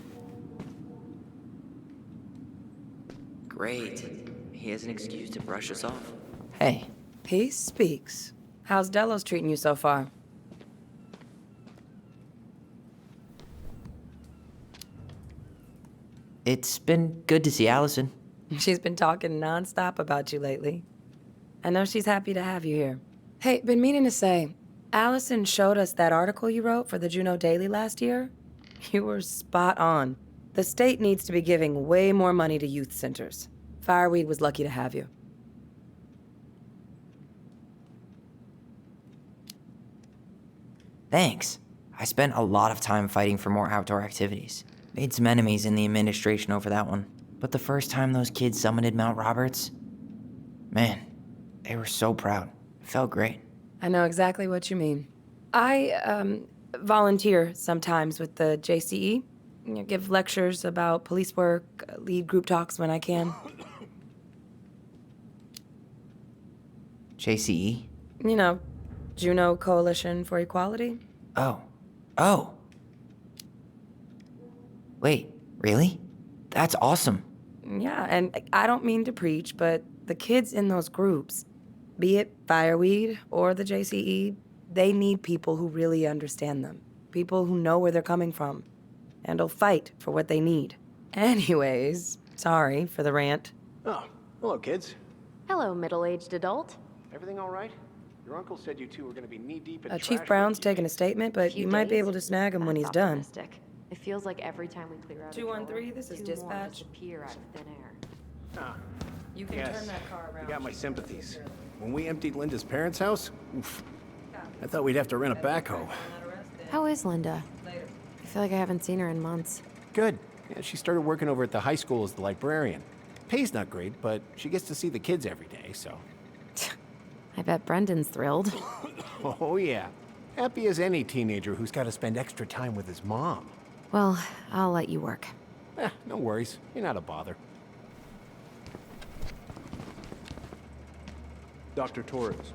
Great. He has an excuse to brush us off. Hey. He speaks. How's Delos treating you so far? It's been good to see Allison. She's been talking nonstop about you lately. I know she's happy to have you here. Hey, been meaning to say, Allison showed us that article you wrote for the Juneau Daily last year. You were spot on. The state needs to be giving way more money to youth centers. Fireweed was lucky to have you. Thanks. I spent a lot of time fighting for more outdoor activities. Made some enemies in the administration over that one. But the first time those kids summited Mount Roberts, man, they were so proud. It felt great. I know exactly what you mean. I, volunteer sometimes with the JCE. You know, give lectures about police work, lead group talks when I can. JCE? You know, Juneau Coalition for Equality. Oh. Wait, really? That's awesome. Yeah, and I don't mean to preach, but the kids in those groups, be it Fireweed or the JCE, they need people who really understand them. People who know where they're coming from and will fight for what they need. Anyways, sorry for the rant. Oh, hello, kids. Hello, middle-aged adult. Everything all right? Your uncle said you two were going to be knee-deep in trash. Chief Brown's taking a statement, but you might be able to snag him when he's done. It feels like every time we clear out 213, this is dispatch. appear out of thin air. Ah, You can yes. turn that car around. You got my sympathies. When we emptied Linda's parents' house, oof, I thought we'd have to rent a backhoe. How is Linda? I feel like I haven't seen her in months. Good. Yeah, she started working over at the high school as the librarian. Pay's not great, but she gets to see the kids every day, so... I bet Brendan's thrilled. Oh, yeah. Happy as any teenager who's got to spend extra time with his mom. Well, I'll let you work. No worries. You're not a bother. Dr. Torres,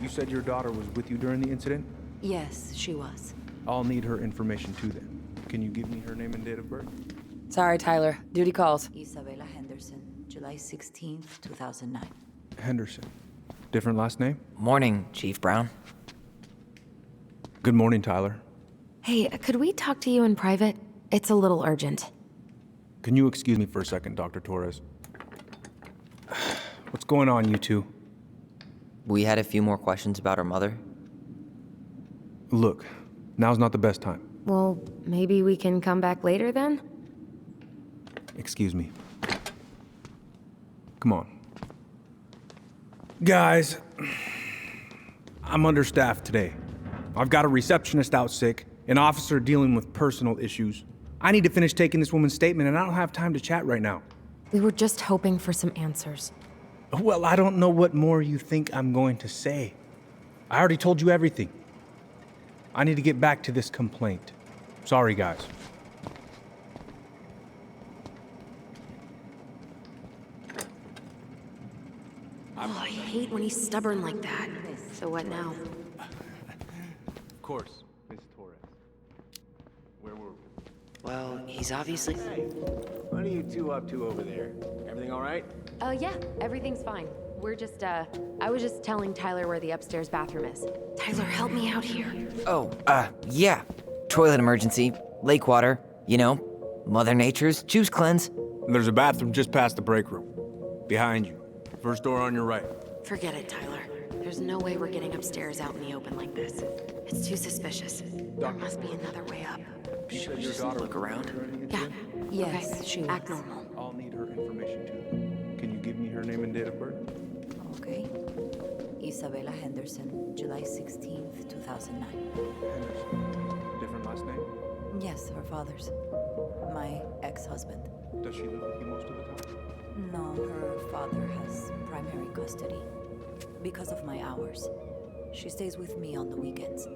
you said your daughter was with you during the incident? Yes, she was. I'll need her information too then. Can you give me her name and date of birth? Sorry, Tyler. Duty calls. Isabella Henderson, July 16th, 2009. Henderson. Different last name? Morning, Chief Brown. Good morning, Tyler. Hey, could we talk to you in private? It's a little urgent. Can you excuse me for a second, Dr. Torres? What's going on, you two? We had a few more questions about our mother. Look, now's not the best time. Well, maybe we can come back later then? Excuse me. Come on. Guys, I'm understaffed today. I've got a receptionist out sick, an officer dealing with personal issues. I need to finish taking this woman's statement, and I don't have time to chat right now. We were just hoping for some answers. Well, I don't know what more you think I'm going to say. I already told you everything. I need to get back to this complaint. Sorry, guys. Oh, I hate when he's stubborn like that. So what now? Of course, Miss Torres. Where were we? Well, he's obviously... What are you two up to over there? Everything all right? Yeah, everything's fine. We're just, I was just telling Tyler where the upstairs bathroom is. Tyler, help me out here. Oh, yeah. Toilet emergency, lake water, you know, Mother Nature's juice cleanse. There's a bathroom just past the break room. Behind you. First door on your right. Forget it, Tyler. There's no way we're getting upstairs out in the open like this. It's too suspicious. There must be another way up. Should we just look around? Yeah. Yes, Okay. she Act was. normal. I'll need her information too. Can you give me her name and date of birth? Okay. Isabella Henderson, July 16th, 2009. Henderson. Different last name? Yes, her father's. My ex-husband. Does she live with you most of the time? No, her father has primary custody. Because of my hours. She stays with me on the weekends.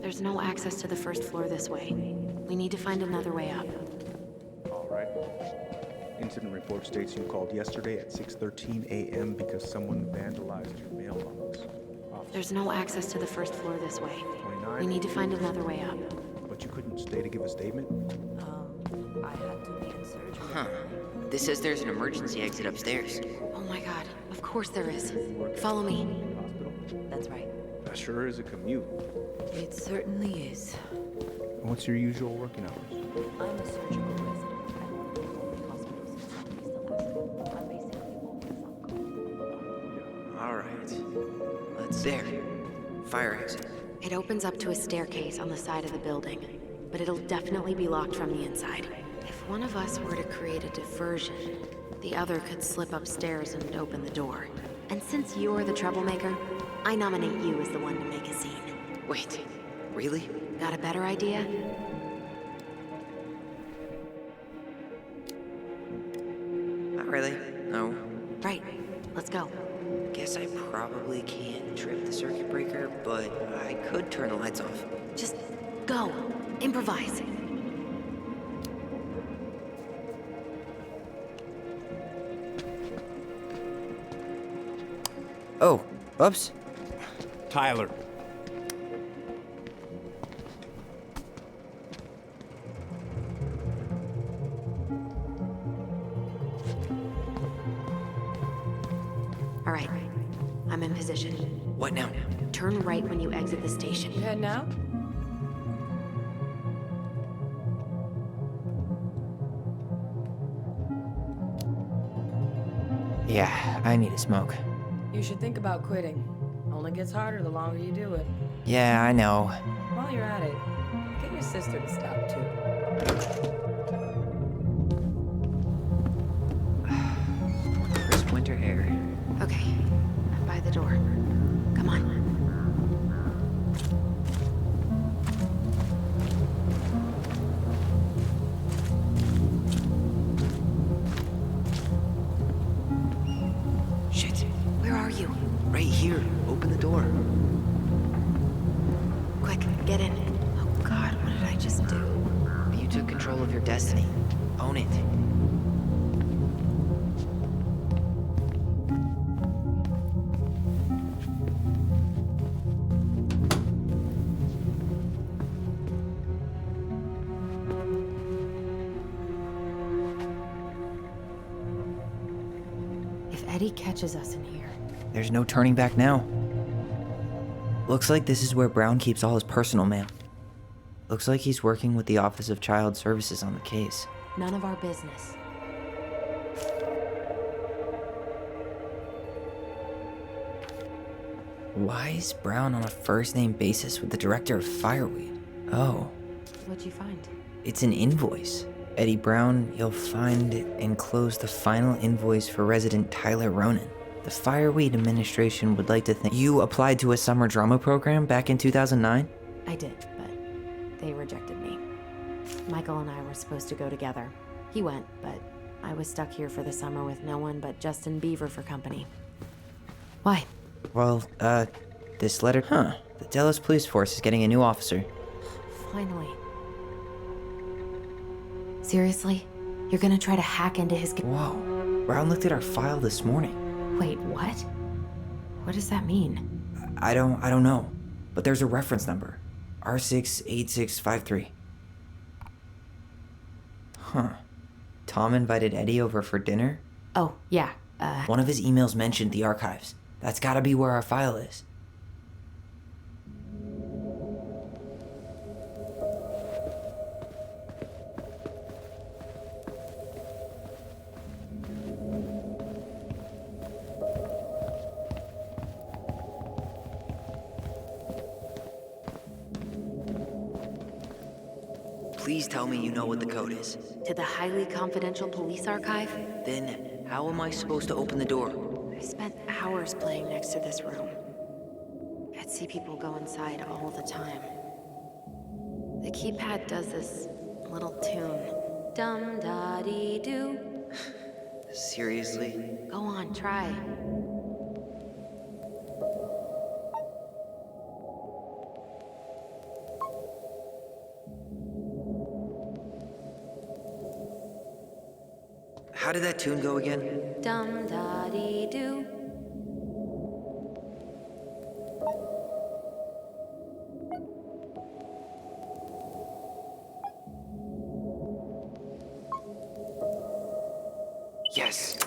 There's no access to the first floor this way. We need to find another way up. All right. Incident report states you called yesterday at 6:13 a.m. because someone vandalized your mailbox. There's no access to the first floor this way. 29. We need to find another way up. But you couldn't stay to give a statement? I had to be in surgery. Huh. This says there's an emergency exit upstairs. Oh my god, of course there is. Follow me. Hospital? That's right. That sure is a commute. It certainly is. What's your usual working hours? I'm a surgical resident at one of the only hospitals in Southeast Alaska. I'm basically always on call. All right. Let's there. Fire exit. It opens up to a staircase on the side of the building, but it'll definitely be locked from the inside. If one of us were to create a diversion, the other could slip upstairs and open the door. And since you're the troublemaker, I nominate you as the one to make a scene. Wait, really? Got a better idea? Not really. No. Right. Let's go. Guess I probably can't trip the circuit breaker, but I could turn the lights off. Just go. Improvise. Oh, oops. Tyler. All right. I'm in position. What now? Turn right when you exit the station. You heading out? Yeah, I need a smoke. You should think about quitting. Only gets harder the longer you do it. Yeah, I know. While you're at it, get your sister to stop too. Crisp winter air. Okay. I'm by the door. Come on. Shit. Where are control of your destiny. Own it. If Eddie catches us in here... There's no turning back now. Looks like this is where Brown keeps all his personal mail. Looks like he's working with the Office of Child Services on the case. None of our business. Why is Brown on a first-name basis with the director of Fireweed? Oh, What'd you find? it's an invoice. Eddie Brown, you'll find enclosed the final invoice for resident Tyler Ronan. The Fireweed administration would like to think you applied to a summer drama program back in 2009? I did, but they rejected me. Michael and I were supposed to go together. He went, but I was stuck here for the summer with no one but Justin Beaver for company. Why? Well, this letter... The Dallas Police Force is getting a new officer. Finally. Seriously? You're gonna try to hack into his... Whoa. Brown looked at our file this morning. Wait, what? What does that mean? I don't know. But there's a reference number. R68653. Huh. Tom invited Eddie over for dinner? Oh, yeah, One of his emails mentioned the archives. That's gotta be where our file is. Please tell me you know what the code is. To the highly confidential police archive? Then, how am I supposed to open the door? I spent hours playing next to this room. I'd see people go inside all the time. The keypad does this little tune. Dum-da-dee-doo. Seriously? Go on, try. How did that tune go again? Dum-da-dee-doo. Yes.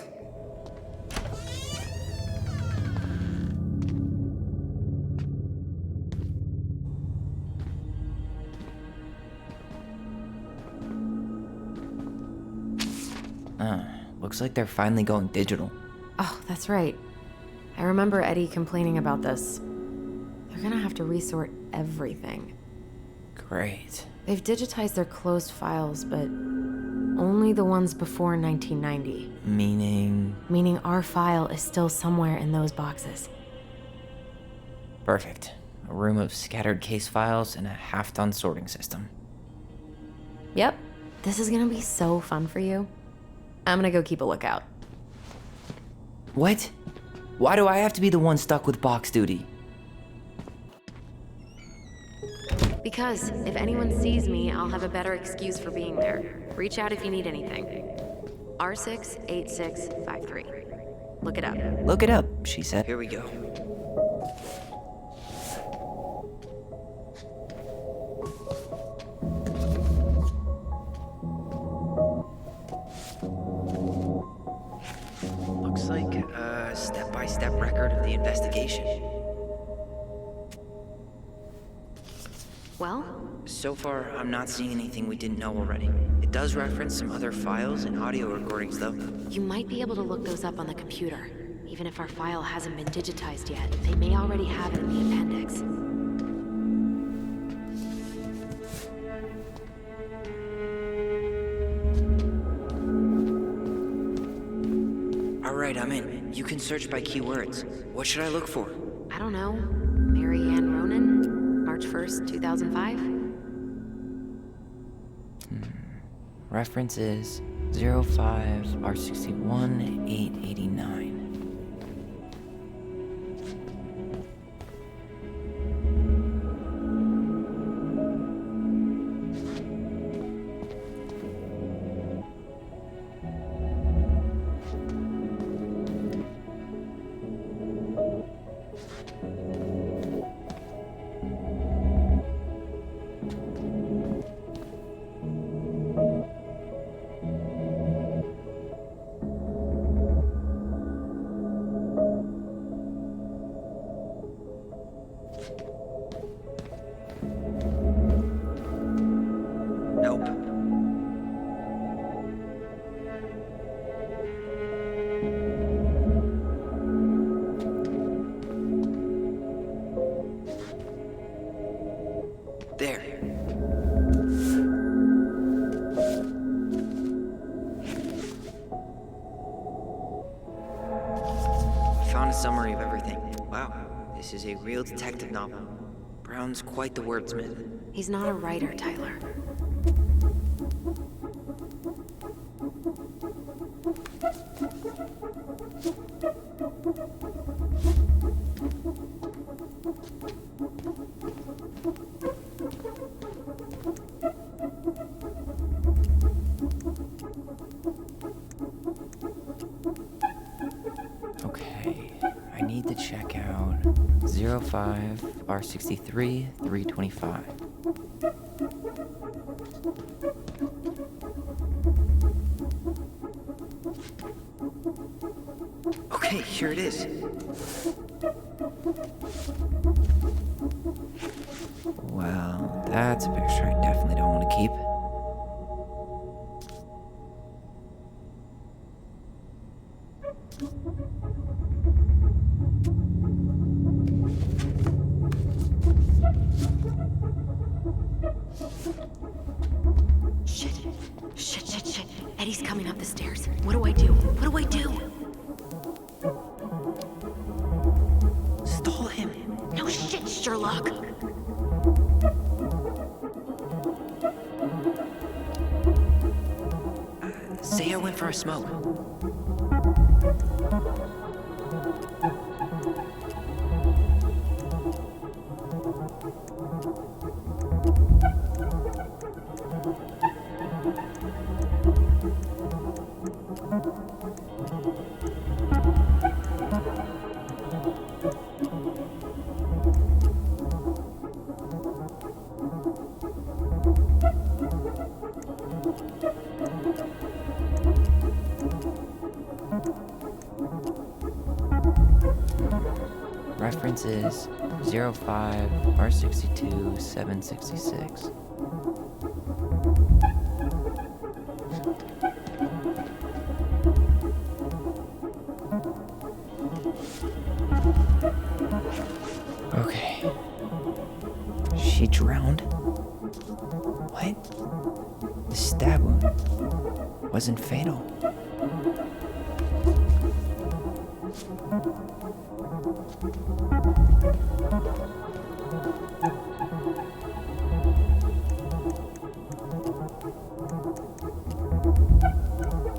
Looks like they're finally going digital. Oh, that's right. I remember Eddie complaining about this. They're gonna have to resort everything. Great. They've digitized their closed files, but only the ones before 1990. Meaning? Meaning our file is still somewhere in those boxes. Perfect. A room of scattered case files and a half-done sorting system. Yep. This is gonna be so fun for you. I'm gonna go keep a lookout. What? Why do I have to be the one stuck with box duty? Because if anyone sees me, I'll have a better excuse for being there. Reach out if you need anything. R68653. Look it up. Look it up, she said. Here we go. Looks like a step-by-step record of the investigation. Well? So far, I'm not seeing anything we didn't know already. It does reference some other files and audio recordings, though. You might be able to look those up on the computer. Even if our file hasn't been digitized yet, they may already have it in the appendix. All right, I'm in. You can search by keywords. What should I look for? I don't know. Mary Ann Ronan? March 1st, 2005? Reference is 05R61-889. found a summary of everything. Wow, this is a real detective novel. Brown's quite the wordsmith. He's not a writer, Tyler. Okay, I need to check out 05 R63 325. Okay, here it is. Well, that's a picture I definitely don't want to keep. Shit. Eddie's coming up the stairs. What do I do? Stall him. No shit, Sherlock. Say I went for a smoke. Reference is 05 R62 766. Okay. She drowned? What? The stab wound wasn't fatal.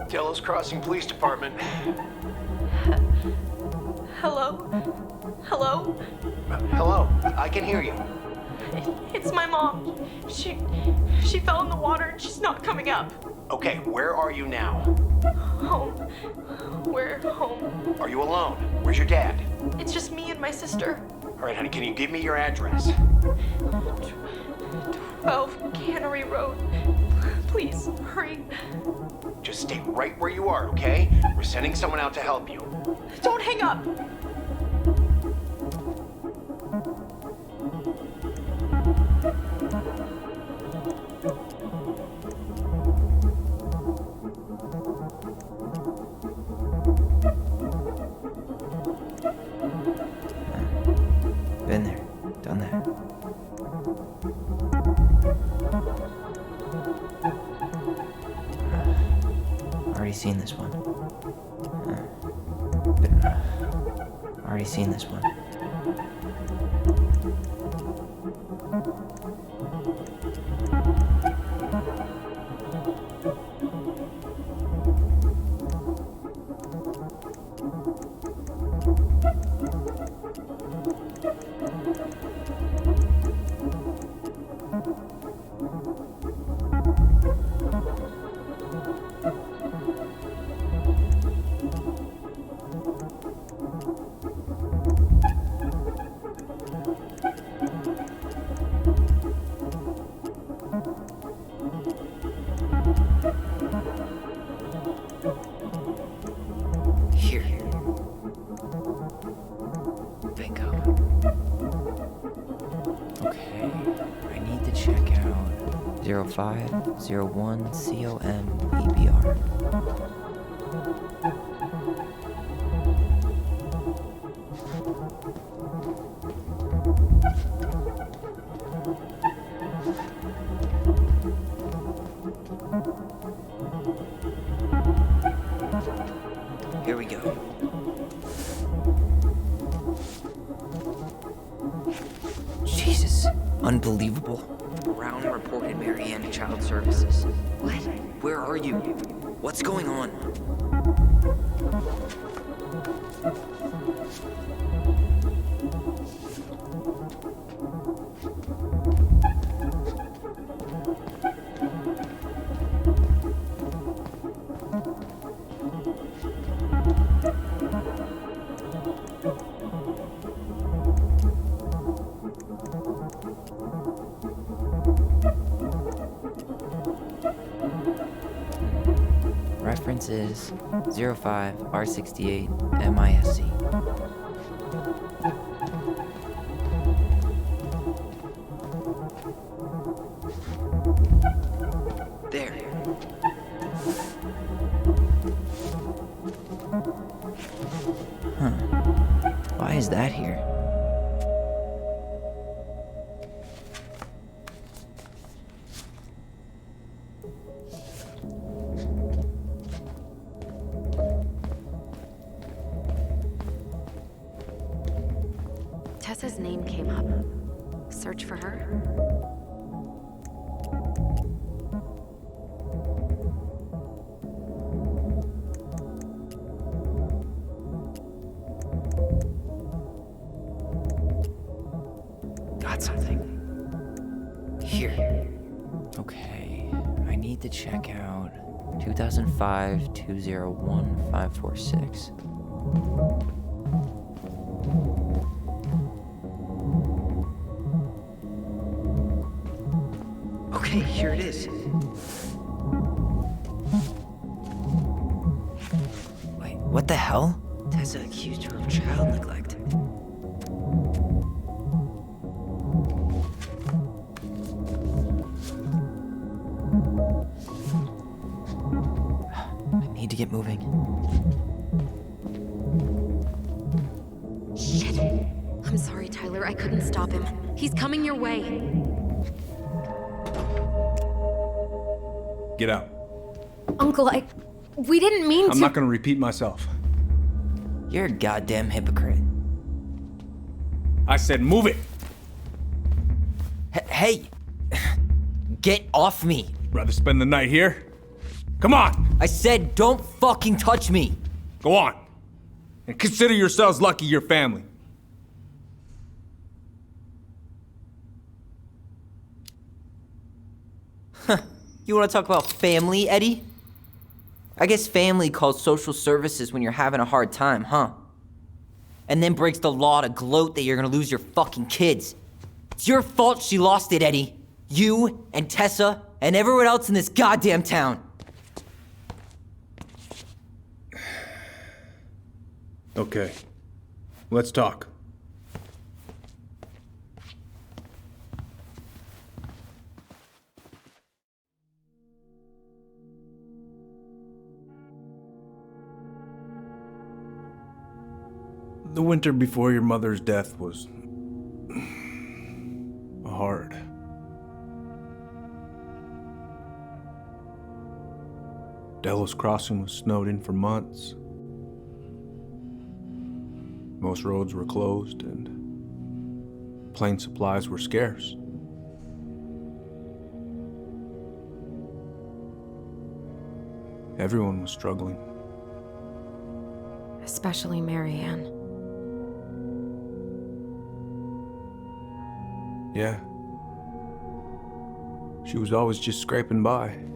Delos Crossing Police Department. Hello? Hello? Hello, I can hear you. It's my mom. She fell in the water and she's not coming up. Okay, where are you now? Home. We're home. Are you alone? Where's your dad? It's just me and my sister. All right, honey, can you give me your address? 12 Cannery Road. Please, hurry. Just stay right where you are, okay? We're sending someone out to help you. Don't hang up. Been there, done that. Already seen this one. Already seen this one. Here. Bingo. Okay, I need to check out 0501 COM EBR. Here we go. Unbelievable. Brown reported Marianne to Child Services. What? Where are you? What's going on? Reference is 05R68 MISC. There. Huh. Why is that here? Tessa's name came up. Search for her? Got something. Here. Okay, I need to check out 2005-201-546. Okay, here it is. Wait, what the hell? Tessa accused her of child neglect. I need to get moving. Shit. I'm sorry, Tyler. I couldn't stop him. He's coming your way. Get out. Uncle, we didn't mean to. I'm not gonna repeat myself. You're a goddamn hypocrite. I said move it. Hey! Get off me! Rather spend the night here? Come on! I said don't fucking touch me! Go on. And consider yourselves lucky you're family. You wanna talk about family, Eddie? I guess family calls social services when you're having a hard time, huh? And then breaks the law to gloat that you're gonna lose your fucking kids. It's your fault she lost it, Eddie. You and Tessa and everyone else in this goddamn town. Okay. Let's talk. The winter before your mother's death was hard. Delos Crossing was snowed in for months. Most roads were closed and plane supplies were scarce. Everyone was struggling. Especially Marianne. Yeah. She was always just scraping by. And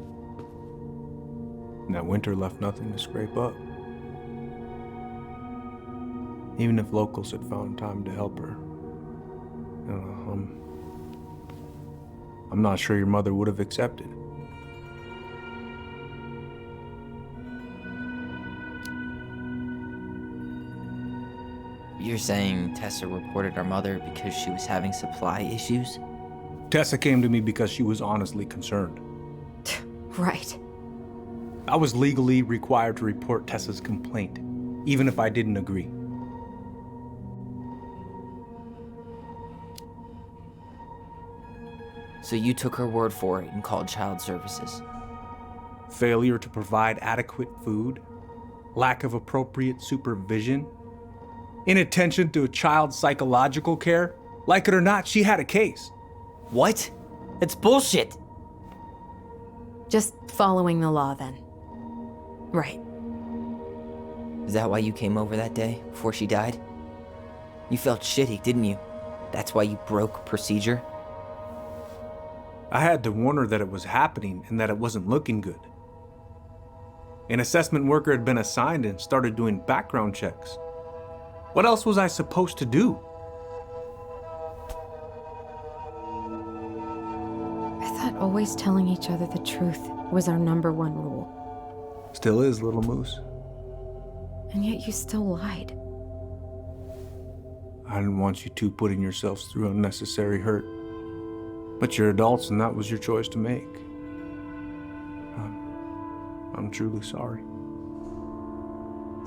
that winter left nothing to scrape up. Even if locals had found time to help her. I'm not sure your mother would have accepted. You're saying Tessa reported her mother because she was having supply issues? Tessa came to me because she was honestly concerned. Right. I was legally required to report Tessa's complaint, even if I didn't agree. So you took her word for it and called child services? Failure to provide adequate food, lack of appropriate supervision, inattention to a child's psychological care. Like it or not, she had a case. What? It's bullshit! Just following the law, then. Right. Is that why you came over that day, before she died? You felt shitty, didn't you? That's why you broke procedure? I had to warn her that it was happening and that it wasn't looking good. An assessment worker had been assigned and started doing background checks. What else was I supposed to do? I thought always telling each other the truth was our number one rule. Still is, little moose. And yet you still lied. I didn't want you two putting yourselves through unnecessary hurt. But you're adults and that was your choice to make. I'm truly sorry.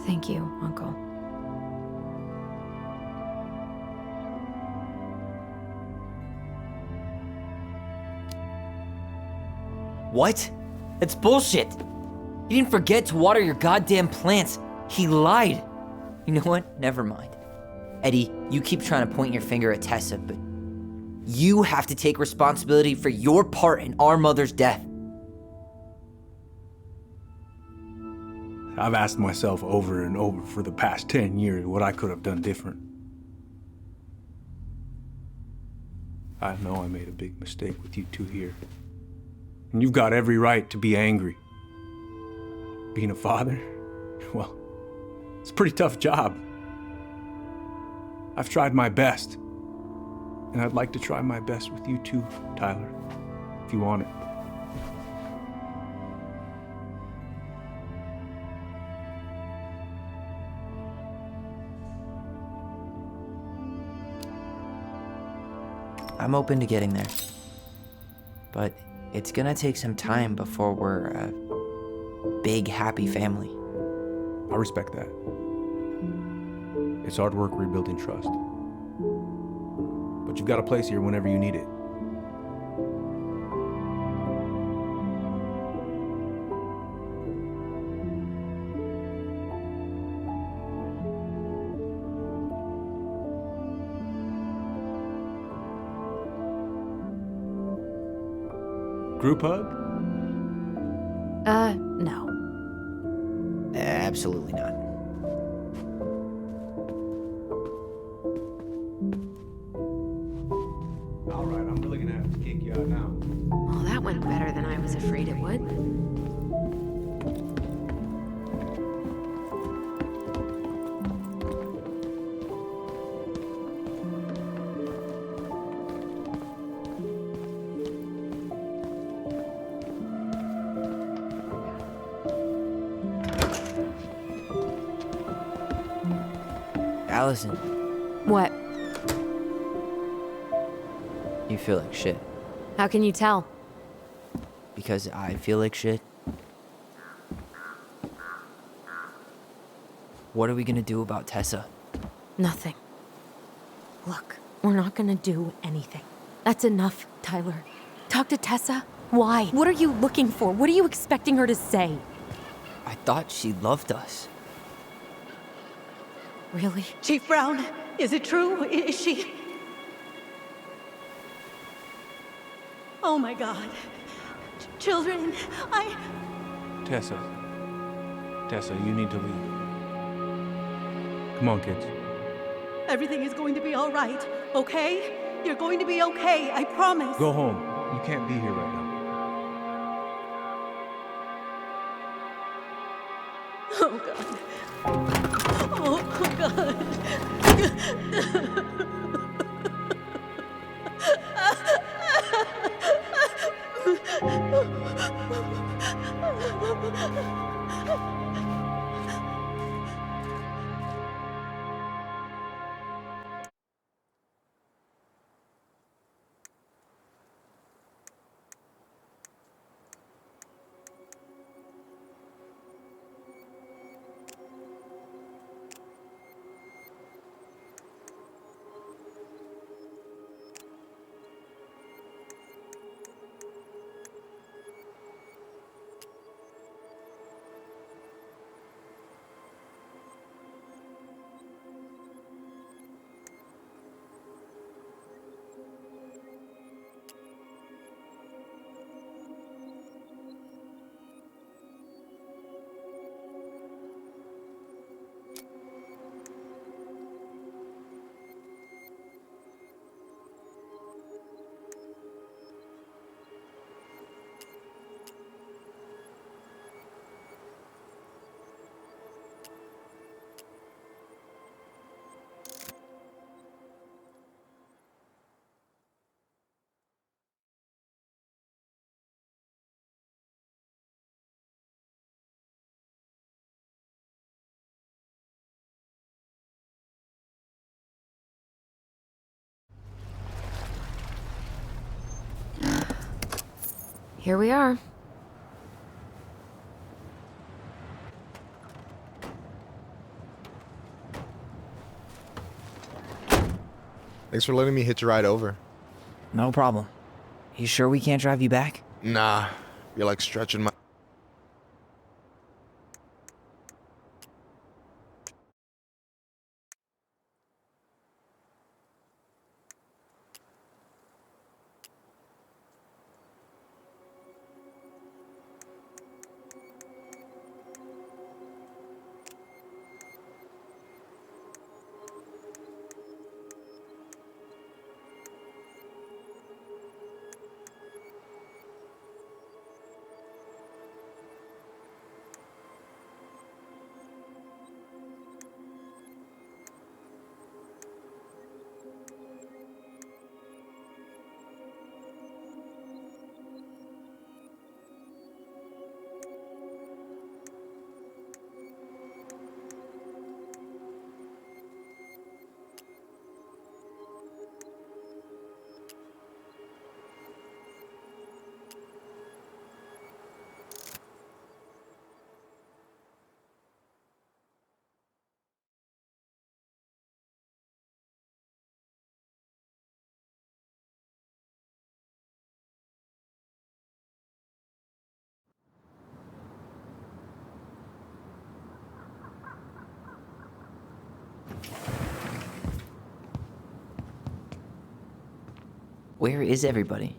Thank you, Uncle. What? It's bullshit! He didn't forget to water your goddamn plants. He lied. You know what? Never mind. Eddie, you keep trying to point your finger at Tessa, but you have to take responsibility for your part in our mother's death. I've asked myself over and over for the past 10 years what I could have done different. I know I made a big mistake with you two here. And you've got every right to be angry. Being a father, well, it's a pretty tough job. I've tried my best. And I'd like to try my best with you too, Tyler, if you want it. I'm open to getting there. But it's gonna take some time before we're a big, happy family. I respect that. It's hard work rebuilding trust. But you've got a place here whenever you need it. Group hug? No. Absolutely not. All right, I'm really gonna have to kick you out now. Well, that went better than I was afraid it would. Allison, What? you feel like shit. How can you tell? Because I feel like shit. What are we gonna do about Tessa? Nothing. Look, we're not gonna do anything. That's enough, Tyler. Talk to Tessa? Why? What are you looking for? What are you expecting her to say? I thought she loved us. Really? Chief Brown, is it true? Is she... Oh my God. Children, Tessa, you need to leave. Come on, kids. Everything is going to be all right, okay? You're going to be okay, I promise. Go home. You can't be here right now. Oh God. Oh God. here we are. Thanks for letting me hitch a ride over. No problem. You sure we can't drive you back? Nah, you're like stretching my... Where is everybody?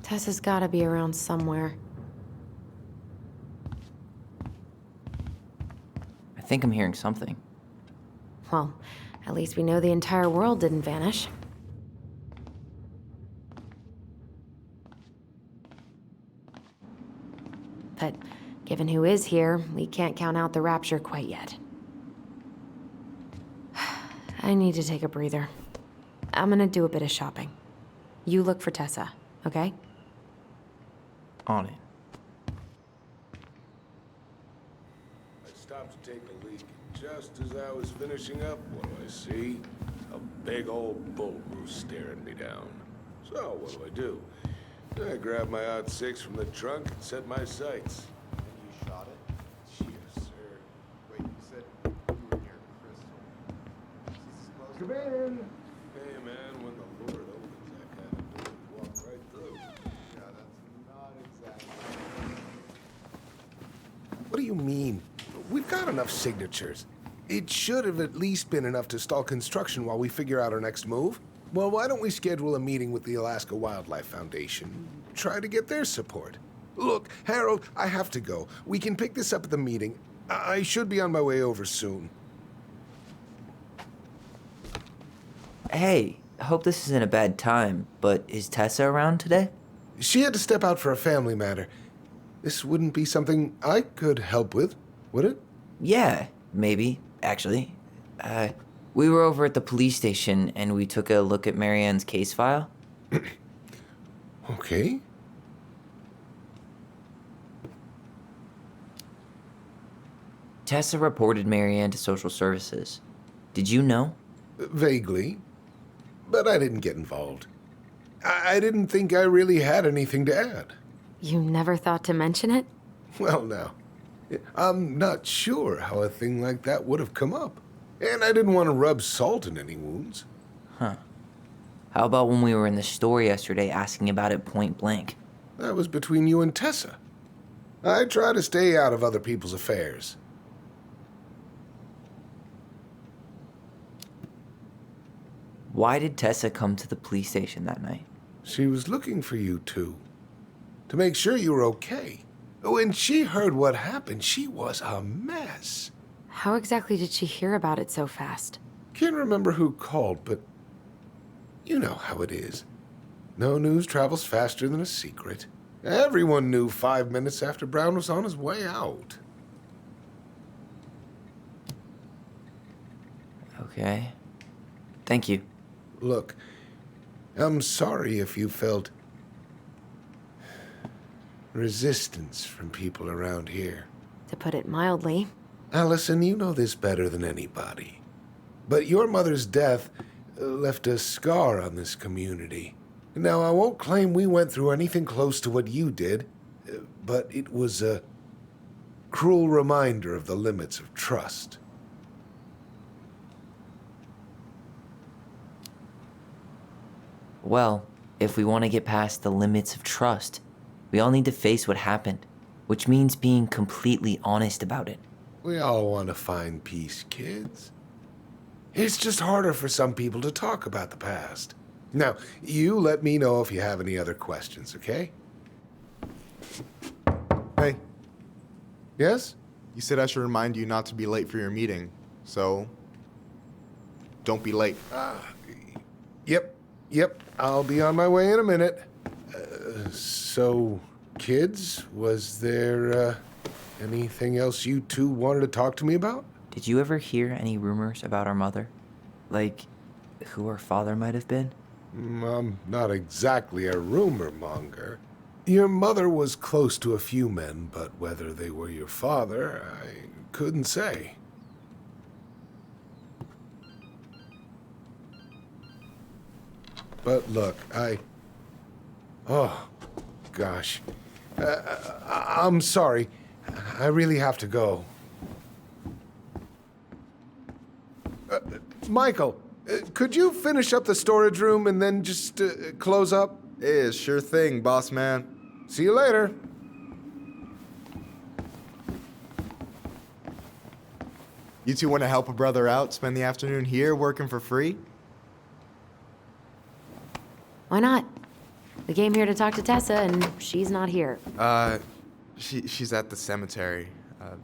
Tessa's gotta be around somewhere. I think I'm hearing something. Well, at least we know the entire world didn't vanish. But given who is here, we can't count out the rapture quite yet. I need to take a breather. I'm gonna do a bit of shopping. You look for Tessa, okay? On it. I stopped to take a leak. Just as I was finishing up, what do I see? A big old bull moose staring me down. So, what do? I grabbed my .6 from the trunk and set my sights. And you shot it? Yes, sir. Wait, you said you were near Crystal. She's Come in! Hey, man, when the Lord opens that kind of door, you walk right through. Yeah, that's not exactly... What do you mean? We've got enough signatures. It should have at least been enough to stall construction while we figure out our next move. Well, why don't we schedule a meeting with the Alaska Wildlife Foundation? Try to get their support. Look, Harold, I have to go. We can pick this up at the meeting. I should be on my way over soon. Hey, I hope this isn't a bad time, but is Tessa around today? She had to step out for a family matter. This wouldn't be something I could help with, would it? Yeah, maybe, actually. We were over at the police station and we took a look at Marianne's case file. Okay. Tessa reported Marianne to social services. Did you know? Vaguely. But I didn't get involved. I didn't think I really had anything to add. You never thought to mention it? Well, now, I'm not sure how a thing like that would have come up. And I didn't want to rub salt in any wounds. Huh. How about when we were in the store yesterday asking about it point blank? That was between you and Tessa. I try to stay out of other people's affairs. Why did Tessa come to the police station that night? She was looking for you two. To make sure you were okay. When she heard what happened, she was a mess. How exactly did she hear about it so fast? Can't remember who called, but you know how it is. No news travels faster than a secret. Everyone knew 5 minutes after Brown was on his way out. Okay. Thank you. Look, I'm sorry if you felt resistance from people around here. To put it mildly. Allison, you know this better than anybody. But your mother's death left a scar on this community. Now, I won't claim we went through anything close to what you did, but it was a cruel reminder of the limits of trust. Well, if we want to get past the limits of trust, we all need to face what happened, which means being completely honest about it. We all want to find peace, kids. It's just harder for some people to talk about the past. Now, you let me know if you have any other questions, okay? Hey, Yes? you said I should remind you not to be late for your meeting, so don't be late. Yep, I'll be on my way in a minute. So, kids, was there anything else you two wanted to talk to me about? Did you ever hear any rumors about our mother? Like, who our father might have been? I'm not exactly a rumor monger. Your mother was close to a few men, but whether they were your father, I couldn't say. But look, oh, gosh. I'm sorry. I really have to go. Michael, could you finish up the storage room and then just close up? Yeah, sure thing, boss man. See you later. You two want to help a brother out, spend the afternoon here working for free? Why not? We came here to talk to Tessa, and she's not here. She's at the cemetery,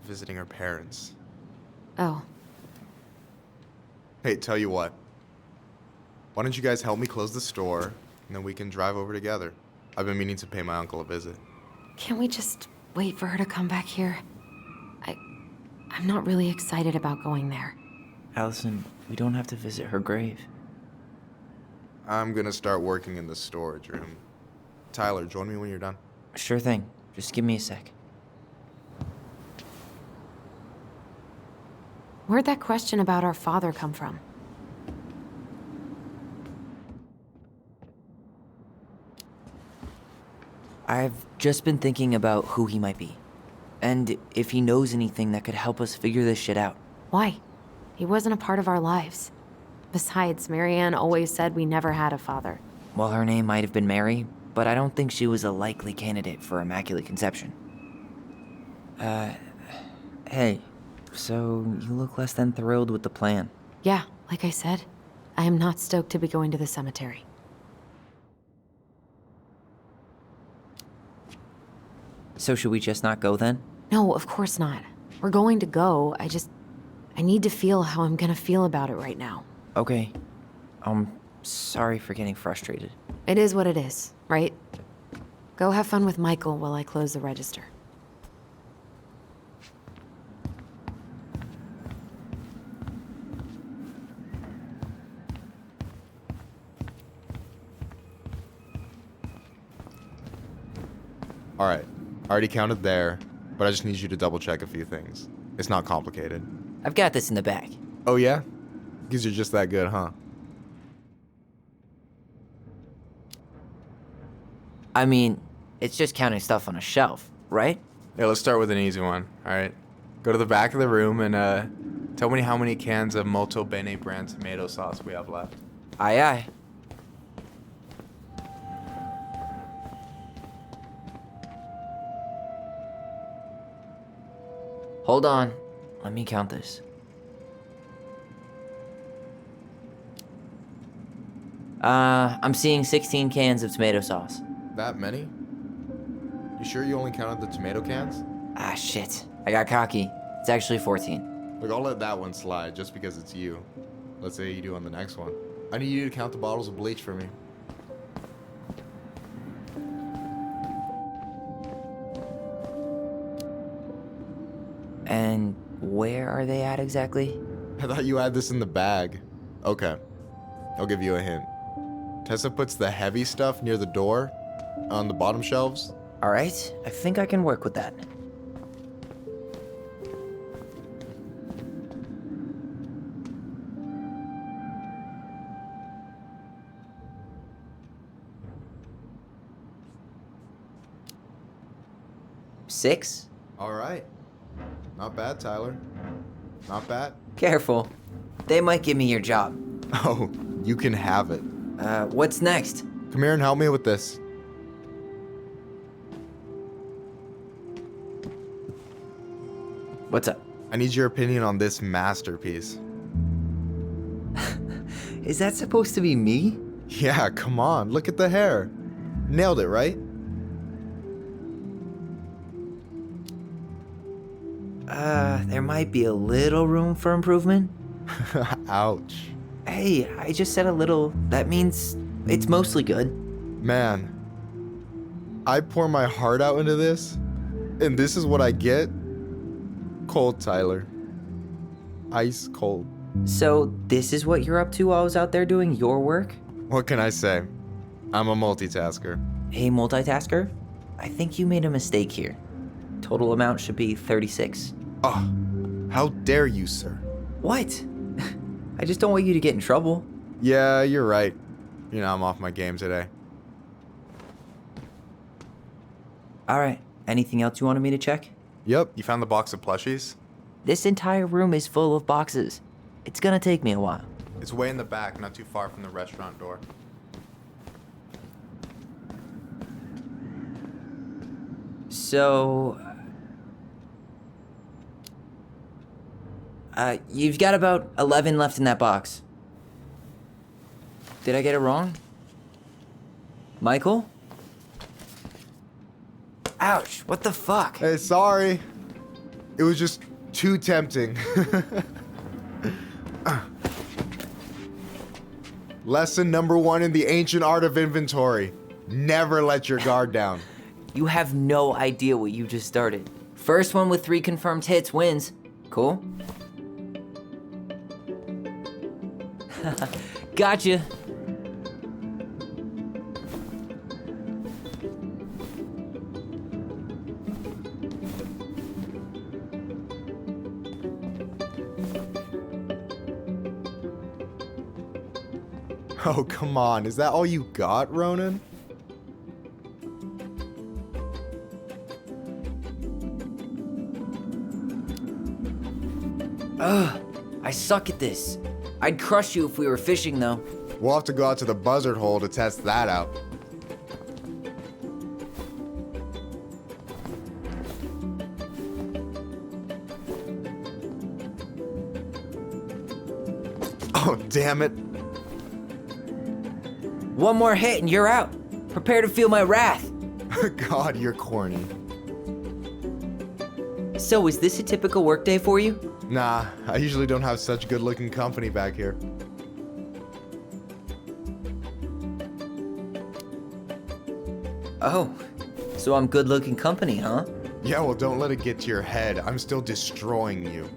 visiting her parents. Oh, Hey, tell you what. Why don't you guys help me close the store, and then we can drive over together? I've been meaning to pay my uncle a visit. can't we just wait for her to come back here? I'm not really excited about going there. Allison, we don't have to visit her grave. I'm gonna start working in the storage room. Tyler, join me when you're done. Sure thing. Just give me a sec. Where'd that question about our father come from? I've just been thinking about who he might be. And if he knows anything that could help us figure this shit out. Why? He wasn't a part of our lives. Besides, Marianne always said we never had a father. Well, her name might have been Mary, but I don't think she was a likely candidate for Immaculate Conception. Hey, so you look less than thrilled with the plan. Yeah, like I said, I am not stoked to be going to the cemetery. So should we just not go then? No, of course not. We're going to go. I need to feel how I'm gonna feel about it right now. Okay. Sorry for getting frustrated. It is what it is, right? Go have fun with Michael while I close the register. All right, I already counted there, but I just need you to double check a few things. It's not complicated. I've got this in the bag. Oh yeah? Because you're just that good, huh? I mean, it's just counting stuff on a shelf, right? Yeah, let's start with an easy one, all right? Go to the back of the room and tell me how many cans of Molto Bene brand tomato sauce we have left. Aye, aye. Hold on. Let me count this. I'm seeing 16 cans of tomato sauce. That many? You sure you only counted the tomato cans? Ah, shit. I got cocky. It's actually 14. Look, I'll let that one slide just because it's you. Let's say you do on the next one. I need you to count the bottles of bleach for me. And where are they at exactly? I thought you had this in the bag. Okay, I'll give you a hint. Tessa puts the heavy stuff near the door, on the bottom shelves. All right, I think I can work with that. 6? All right. Not bad, Tyler. Not bad. Careful. They might give me your job. Oh, you can have it. What's next? Come here and help me with this. What's up? I need your opinion on this masterpiece. Is that supposed to be me? Yeah, come on. Look at the hair. Nailed it, right? There might be a little room for improvement. Ouch. Hey, I just said a little. That means it's mostly good. Man, I pour my heart out into this, and this is what I get? Cold, Tyler. Ice cold. So, this is what you're up to while I was out there doing your work? What can I say? I'm a multitasker. Hey, multitasker. I think you made a mistake here. Total amount should be 36. Oh, how dare you, sir? What? I just don't want you to get in trouble. Yeah, you're right. You know, I'm off my game today. Alright, anything else you wanted me to check? Yep, you found the box of plushies? This entire room is full of boxes. It's gonna take me a while. It's way in the back, not too far from the restaurant door. So... you've got about 11 left in that box. Did I get it wrong? Michael? Ouch, what the fuck? Hey, sorry. It was just too tempting. Lesson number 1 in the ancient art of inventory. Never let your guard down. You have no idea what you just started. First one with 3 confirmed hits wins. Cool? Gotcha. Oh, come on. Is that all you got, Ronan? Ugh, I suck at this. I'd crush you if we were fishing, though. We'll have to go out to the buzzard hole to test that out. Oh, damn it. One more hit and you're out. Prepare to feel my wrath. God, you're corny. So, is this a typical workday for you? Nah, I usually don't have such good-looking company back here. Oh, so I'm good-looking company, huh? Yeah, well, don't let it get to your head. I'm still destroying you.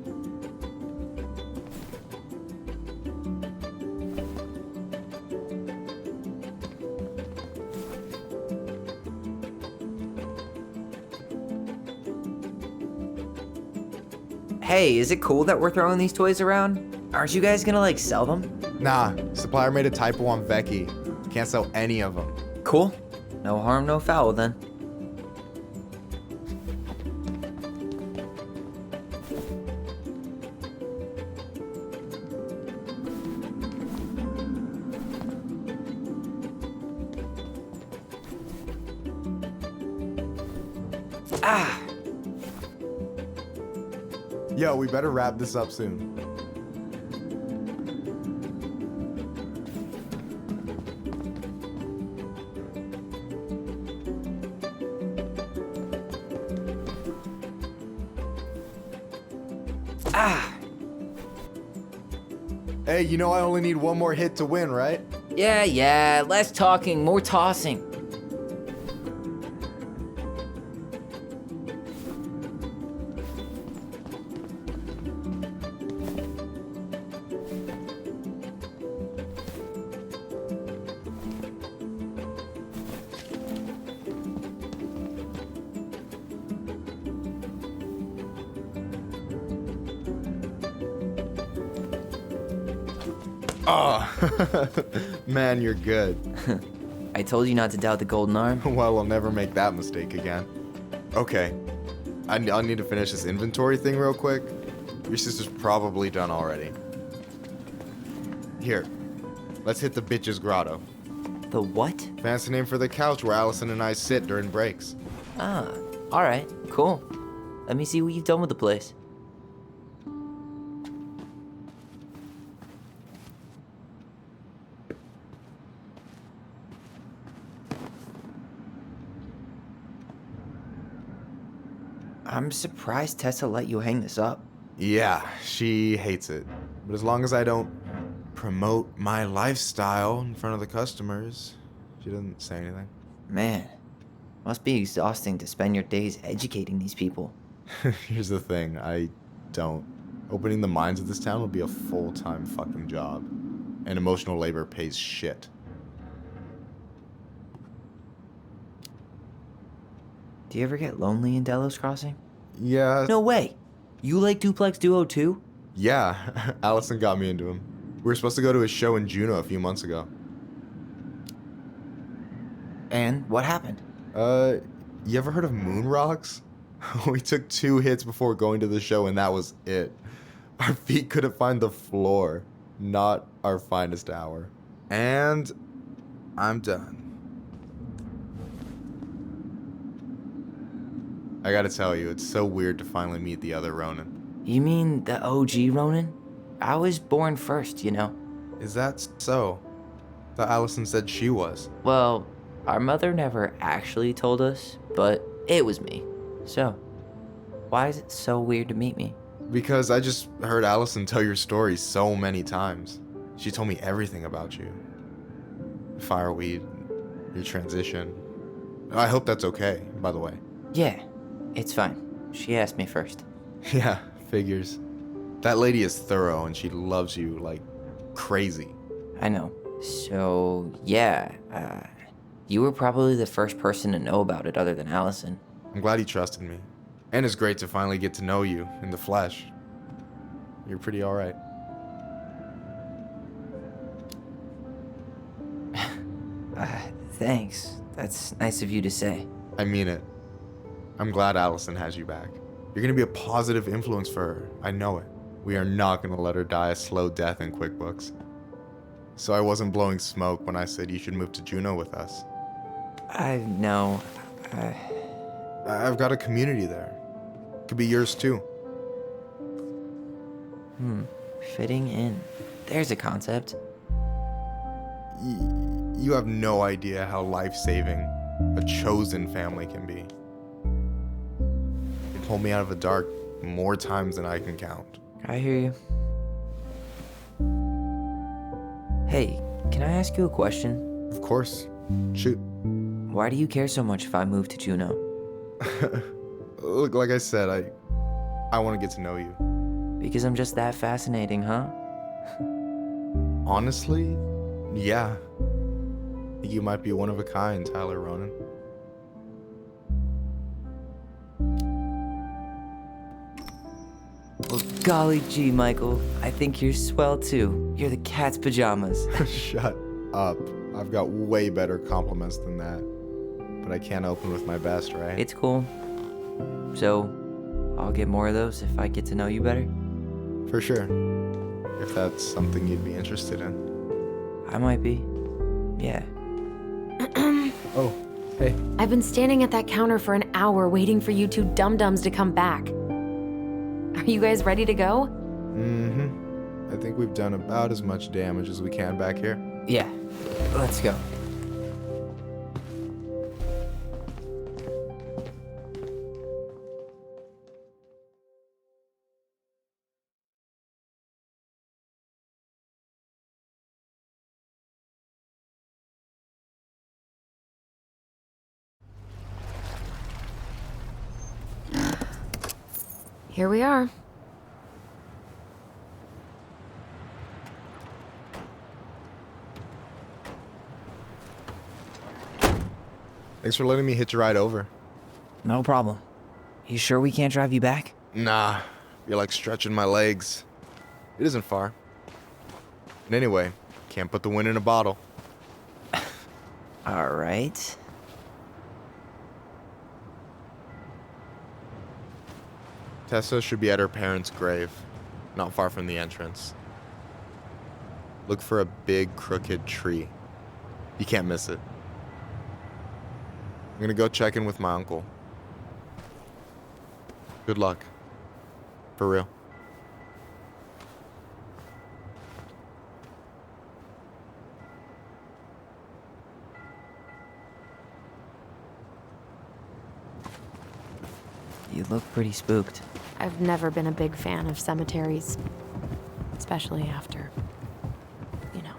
Hey, is it cool that we're throwing these toys around? Aren't you guys gonna, like, sell them? Nah, supplier made a typo on Becky. Can't sell any of them. Cool. No harm, no foul, then. Ah! Yo, we better wrap this up soon. Ah! Hey, you know I only need one more hit to win, right? Yeah, less talking, more tossing. Oh, man, you're good. I told you not to doubt the golden arm. Well, I'll never make that mistake again. Okay, I'll need to finish this inventory thing real quick. Your sister's probably done already. Here, let's hit the bitch's grotto. The what? Fancy name for the couch where Allison and I sit during breaks. Ah, alright, cool. Let me see what you've done with the place. I'm surprised Tessa let you hang this up. Yeah, she hates it. But as long as I don't promote my lifestyle in front of the customers, she doesn't say anything. Man, must be exhausting to spend your days educating these people. Here's the thing, I don't. Opening the mines of this town would be a full-time fucking job. And emotional labor pays shit. Do you ever get lonely in Delos Crossing? Yeah. No way! You like Duplex Duo too? Yeah, Allison got me into him. We were supposed to go to a show in Juneau a few months ago. And what happened? You ever heard of Moon Rocks? We took 2 hits before going to the show and that was it. Our feet couldn't find the floor. Not our finest hour. And I'm done. I gotta tell you, it's so weird to finally meet the other Ronin. You mean the OG Ronin? I was born first, you know. Is that so? Thought Allison said she was. Well, our mother never actually told us, but it was me. So, why is it so weird to meet me? Because I just heard Allison tell your story so many times. She told me everything about you. Fireweed, your transition. I hope that's okay, by the way. Yeah, it's fine. She asked me first. Yeah, figures. That lady is thorough and she loves you like crazy. I know. So, yeah, you were probably the first person to know about it other than Allison. I'm glad he trusted me. And it's great to finally get to know you in the flesh. You're pretty alright. Thanks. That's nice of you to say. I mean it. I'm glad Allison has you back. You're gonna be a positive influence for her. I know it. We are not gonna let her die a slow death in QuickBooks. So I wasn't blowing smoke when I said you should move to Juneau with us. I know. I've got a community there. Could be yours too. Fitting in. There's a concept. You have no idea how life-saving a chosen family can be. It pulled me out of the dark more times than I can count. I hear you. Hey, can I ask you a question? Of course. Shoot. Why do you care so much if I move to Juneau? Look, like I said, I want to get to know you. Because I'm just that fascinating, huh? Honestly, yeah. I think you might be one of a kind, Tyler Ronan. Well, golly gee, Michael. I think you're swell too. You're the cat's pajamas. Shut up. I've got way better compliments than that. But I can't open with my best, right? It's cool. So, I'll get more of those if I get to know you better? For sure. If that's something you'd be interested in. I might be. Yeah. Oh, hey. I've been standing at that counter for an hour waiting for you two dum-dums to come back. Are you guys ready to go? Mm-hmm. I think we've done about as much damage as we can back here. Yeah. Let's go. Here we are. Thanks for letting me hitch a ride over. No problem. You sure we can't drive you back? Nah, you're like stretching my legs. It isn't far. And anyway, can't put the wind in a bottle. All right. Tessa should be at her parents' grave, not far from the entrance. Look for a big crooked tree. You can't miss it. I'm gonna go check in with my uncle. Good luck. For real. You look pretty spooked. I've never been a big fan of cemeteries, especially after, you know.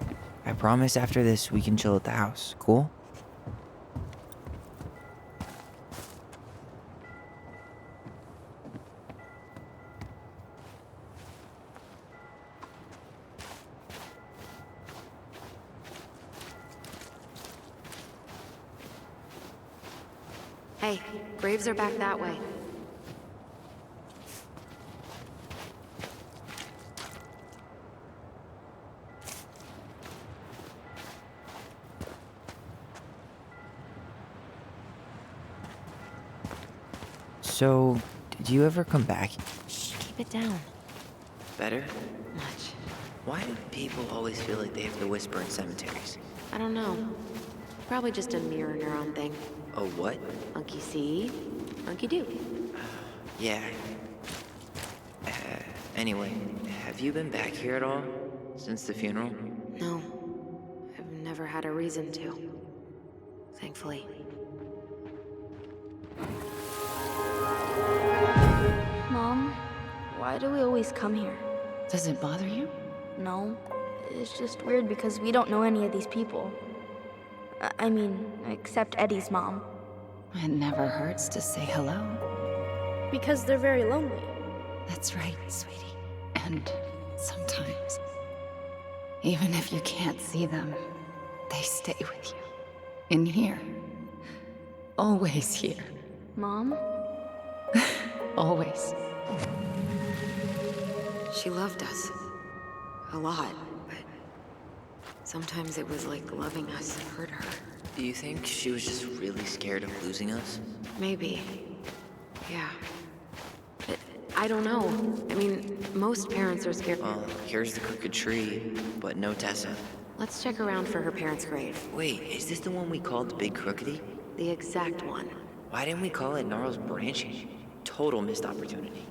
I promise after this we can chill at the house. Cool? Hey, graves are back that way. So, did you ever come back? Shh, keep it down. Better? Much. Why do people always feel like they have to whisper in cemeteries? I don't know. Probably just a mirror neuron thing. Oh, what? Monkey see, monkey do. Yeah. Anyway, have you been back here at all? Since the funeral? No. I've never had a reason to. Thankfully. Mom, why do we always come here? Does it bother you? No. It's just weird because we don't know any of these people. I mean, except Eddie's mom. It never hurts to say hello. Because they're very lonely. That's right, sweetie. And sometimes, even if you can't see them, they stay with you. In here. Always here. Mom? Always. She loved us. A lot, but sometimes it was like loving us hurt her. Do you think she was just really scared of losing us? Maybe. Yeah. But I don't know. I mean, most parents are scared. Well, here's the crooked tree, but no Tessa. Let's check around for her parents' grave. Wait, is this the one we called Big Crookedy? The exact one. Why didn't we call it Gnarls Branching? Total missed opportunity.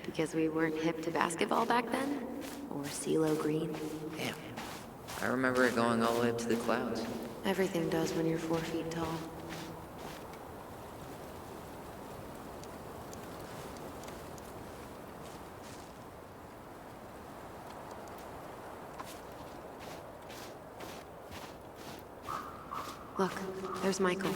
Because we weren't hip to basketball back then? Or CeeLo Green? Damn. I remember it going all the way up to the clouds. Everything does when you're 4 feet tall. Look, there's Michael.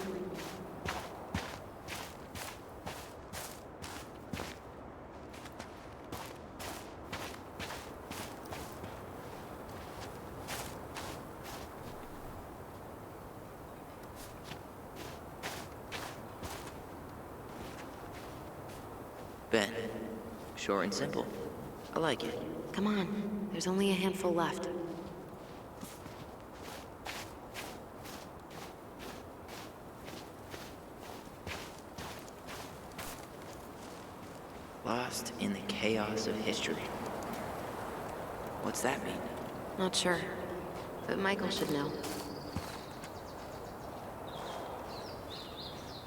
Ben. Short and simple. I like it. Come on, there's only a handful left. Lost in the chaos of history. What's that mean? Not sure, but Michael should know.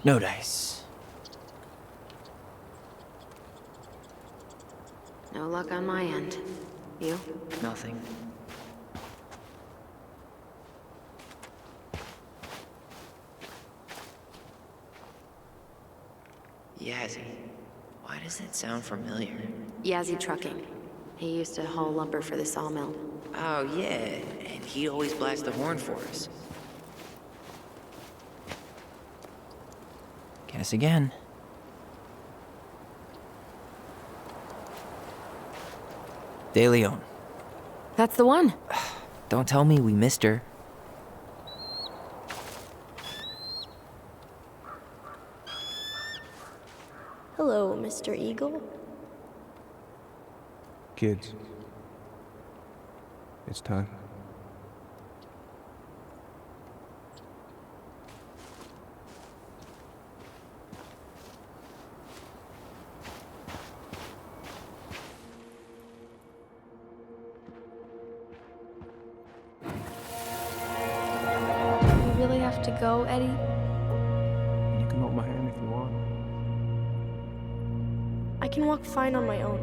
No dice. No luck on my end. You? Nothing. Yazzie. Why does that sound familiar? Yazzie Trucking. He used to haul lumber for the sawmill. Oh, yeah. And he always blasts the horn for us. Guess again. De Leon. That's the one. Don't tell me we missed her. Hello, Mr. Eagle. Kids. It's time. have to go, Eddie? You can hold my hand if you want. I can walk fine on my own.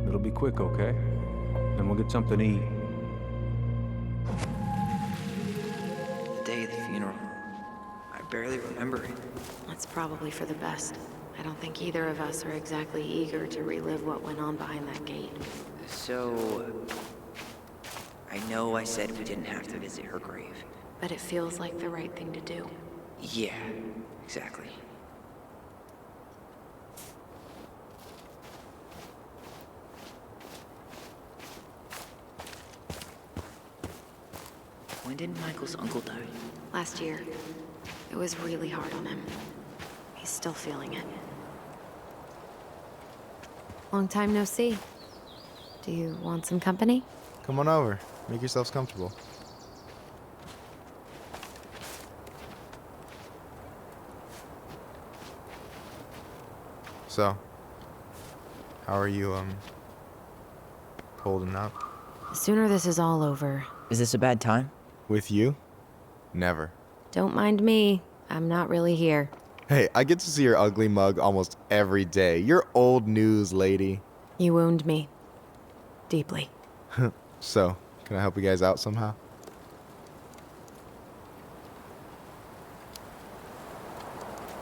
It'll be quick, okay? Then we'll get something to eat. The day of the funeral. I barely remember it. That's probably for the best. I don't think either of us are exactly eager to relive what went on behind that gate. So, I know I said we didn't have to visit her grave. But it feels like the right thing to do. Yeah, exactly. When did Michael's uncle die? Last year, it was really hard on him. He's still feeling it. Long time no see. Do you want some company? Come on over. Make yourselves comfortable. So, how are you, holding up? The sooner this is all over. Is this a bad time? With you? Never. Don't mind me. I'm not really here. Hey, I get to see your ugly mug almost every day. You're old news, lady. You wound me. Deeply. So, can I help you guys out somehow?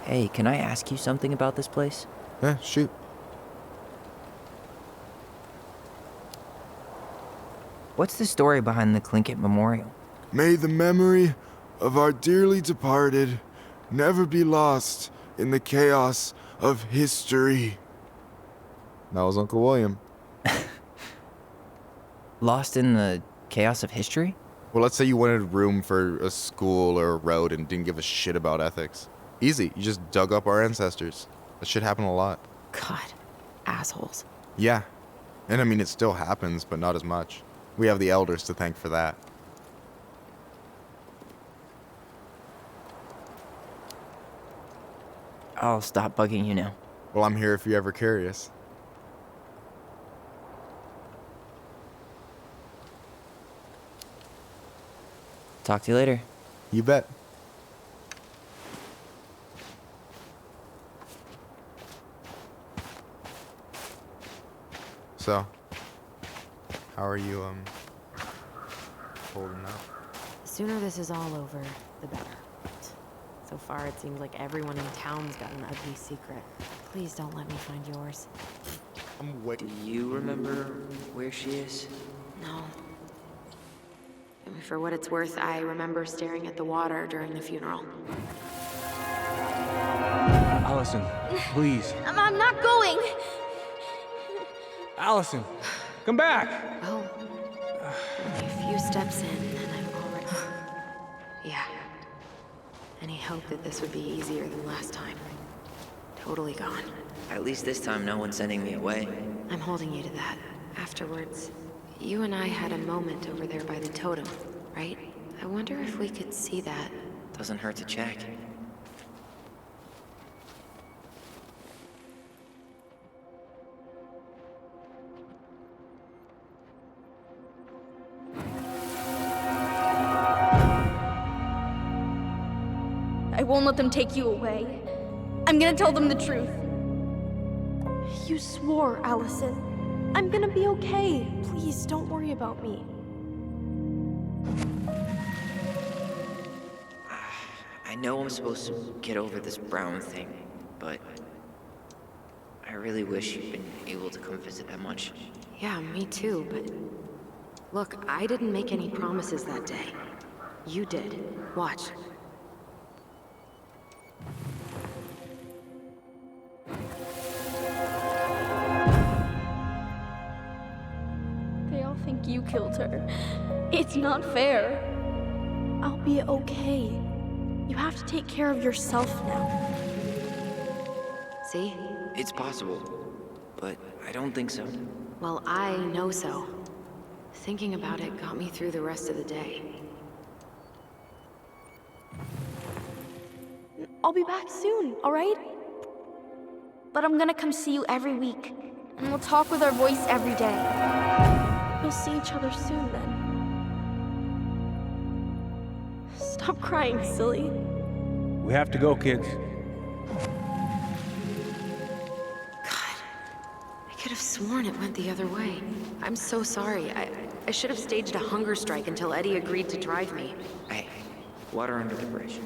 Hey, can I ask you something about this place? Yeah, shoot. What's the story behind the Tlingit Memorial? May the memory of our dearly departed never be lost in the chaos of history. That was Uncle William. Lost in the chaos of history? Well, let's say you wanted room for a school or a road and didn't give a shit about ethics. Easy, you just dug up our ancestors. That shit happened a lot. God, assholes. Yeah. And I mean, it still happens, but not as much. We have the elders to thank for that. I'll stop bugging you now. Well, I'm here if you're ever curious. Talk to you later. You bet. So, how are you, holding up? The sooner this is all over, the better. So far, it seems like everyone in town's got an ugly secret. Please don't let me find yours. Do you remember where she is? No. I mean, for what it's worth, I remember staring at the water during the funeral. Allison, please. I'm not going. Allison, come back! Well, only a few steps in, and I'm already... Yeah. Any hope that this would be easier than last time? Totally gone. At least this time no one's sending me away. I'm holding you to that. Afterwards, you and I had a moment over there by the totem, right? I wonder if we could see that. Doesn't hurt to check. I won't let them take you away. I'm gonna tell them the truth. You swore, Allison. I'm gonna be okay. Please, don't worry about me. I know I'm supposed to get over this Brown thing, but I really wish you'd been able to come visit that much. Yeah, me too, but... Look, I didn't make any promises that day. You did. Watch. They all think you killed her. It's not fair. I'll be okay. You have to take care of yourself now. See? It's possible, but I don't think so. Well, I know so. Thinking about it got me through the rest of the day. I'll be back soon, all right? But I'm gonna come see you every week, and we'll talk with our voice every day. We'll see each other soon then. Stop crying, silly. We have to go, kids. I could have sworn it went the other way. I'm so sorry. I should have staged a hunger strike until Eddie agreed to drive me. Hey, water under the bridge.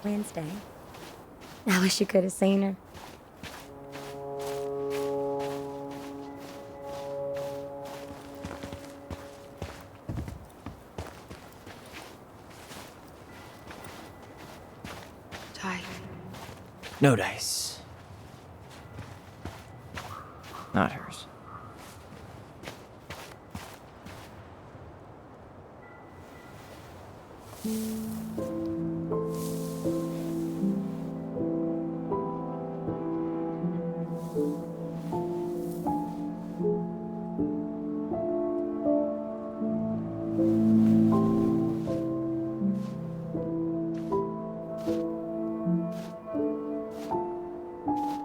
Wednesday. I wish you could have seen her. Ty. No dice. Not hers.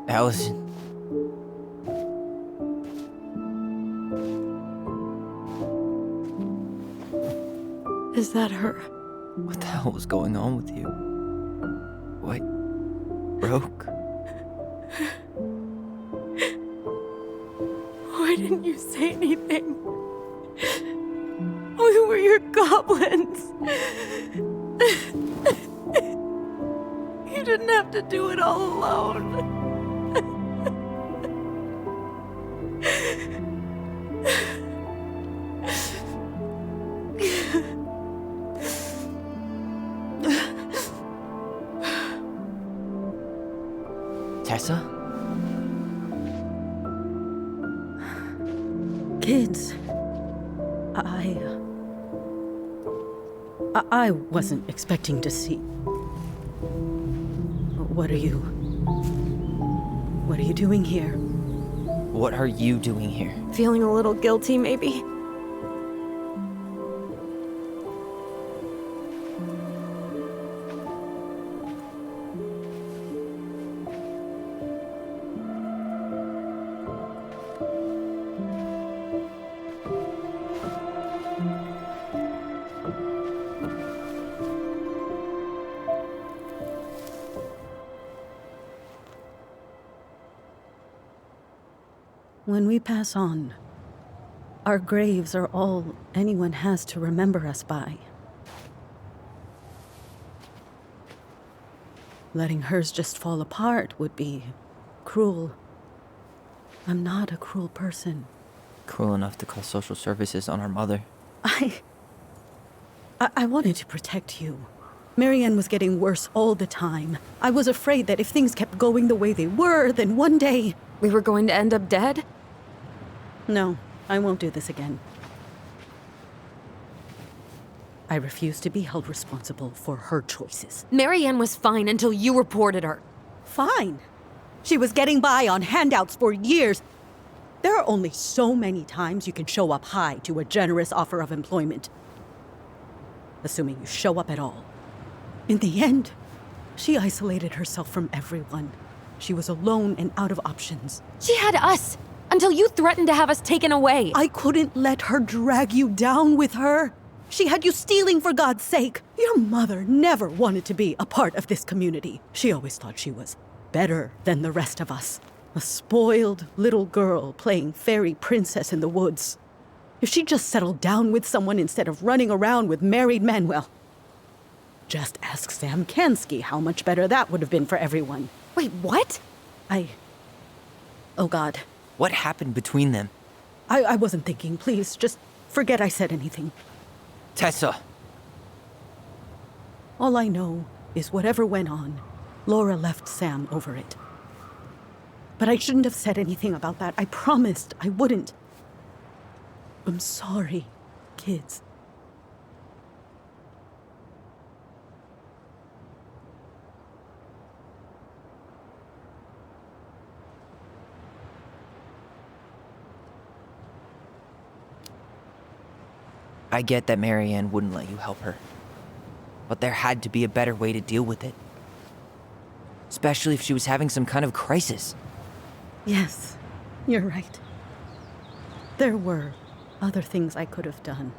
Allison. Is that her? What the hell was going on with you? What? Broke? Why didn't you say anything? We were your goblins. You didn't have to do it all alone. Tessa? Kids, I wasn't expecting to see. What are you doing here? What are you doing here? Feeling a little guilty, maybe? When we pass on, our graves are all anyone has to remember us by. Letting hers just fall apart would be cruel. I'm not a cruel person. Cruel enough to call social services on our mother. I wanted to protect you. Marianne was getting worse all the time. I was afraid that if things kept going the way they were, then one day... We were going to end up dead? No, I won't do this again. I refuse to be held responsible for her choices. Marianne was fine until you reported her. Fine. She was getting by on handouts for years. There are only so many times you can show up high to a generous offer of employment. Assuming you show up at all. In the end, she isolated herself from everyone. She was alone and out of options. She had us, until you threatened to have us taken away. I couldn't let her drag you down with her. She had you stealing for God's sake. Your mother never wanted to be a part of this community. She always thought she was better than the rest of us. A spoiled little girl playing fairy princess in the woods. If she just settled down with someone instead of running around with married men, well, just ask Sam Kansky how much better that would have been for everyone. Wait, what? Oh God. What happened between them? I wasn't thinking. Please, just forget I said anything. Tessa! All I know is whatever went on, Laura left Sam over it. But I shouldn't have said anything about that. I promised I wouldn't. I'm sorry, kids. I get that Marianne wouldn't let you help her. But there had to be a better way to deal with it. Especially if she was having some kind of crisis. Yes, you're right. There were other things I could have done.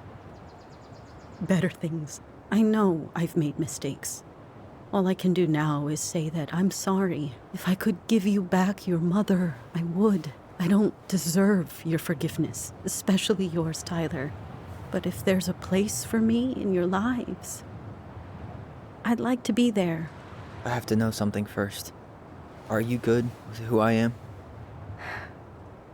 Better things. I know I've made mistakes. All I can do now is say that I'm sorry. If I could give you back your mother, I would. I don't deserve your forgiveness, especially yours, Tyler. But if there's a place for me in your lives, I'd like to be there. I have to know something first. Are you good with who I am?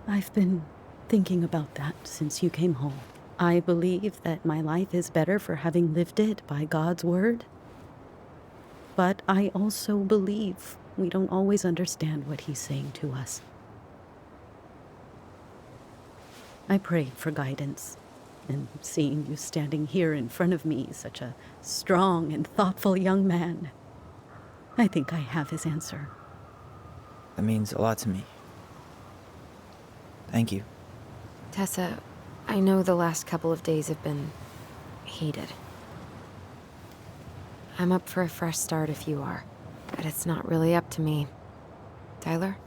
I've been thinking about that since you came home. I believe that my life is better for having lived it by God's word. But I also believe we don't always understand what he's saying to us. I prayed for guidance, and seeing you standing here in front of me, such a strong and thoughtful young man, I think I have his answer. That means a lot to me. Thank you. Tessa, I know the last couple of days have been heated. I'm up for a fresh start if you are, but it's not really up to me. Tyler?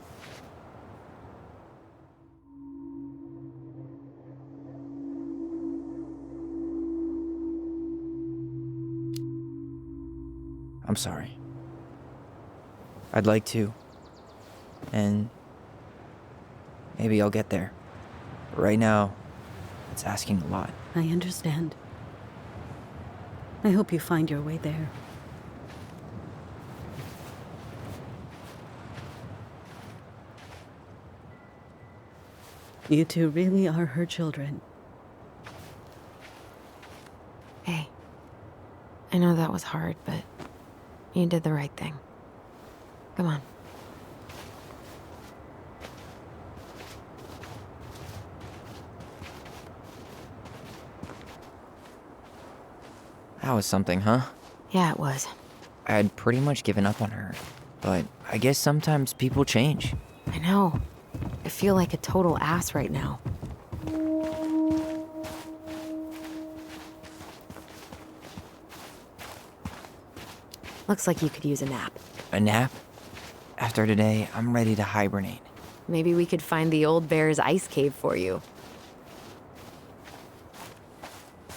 I'm sorry. I'd like to. And maybe I'll get there. But right now, it's asking a lot. I understand. I hope you find your way there. You two really are her children. Hey, I know that was hard, but you did the right thing. Come on. That was something, huh? Yeah, it was. I had pretty much given up on her, but I guess sometimes people change. I know. I feel like a total ass right now. Looks like you could use a nap. A nap? After today, I'm ready to hibernate. Maybe we could find the old bear's ice cave for you.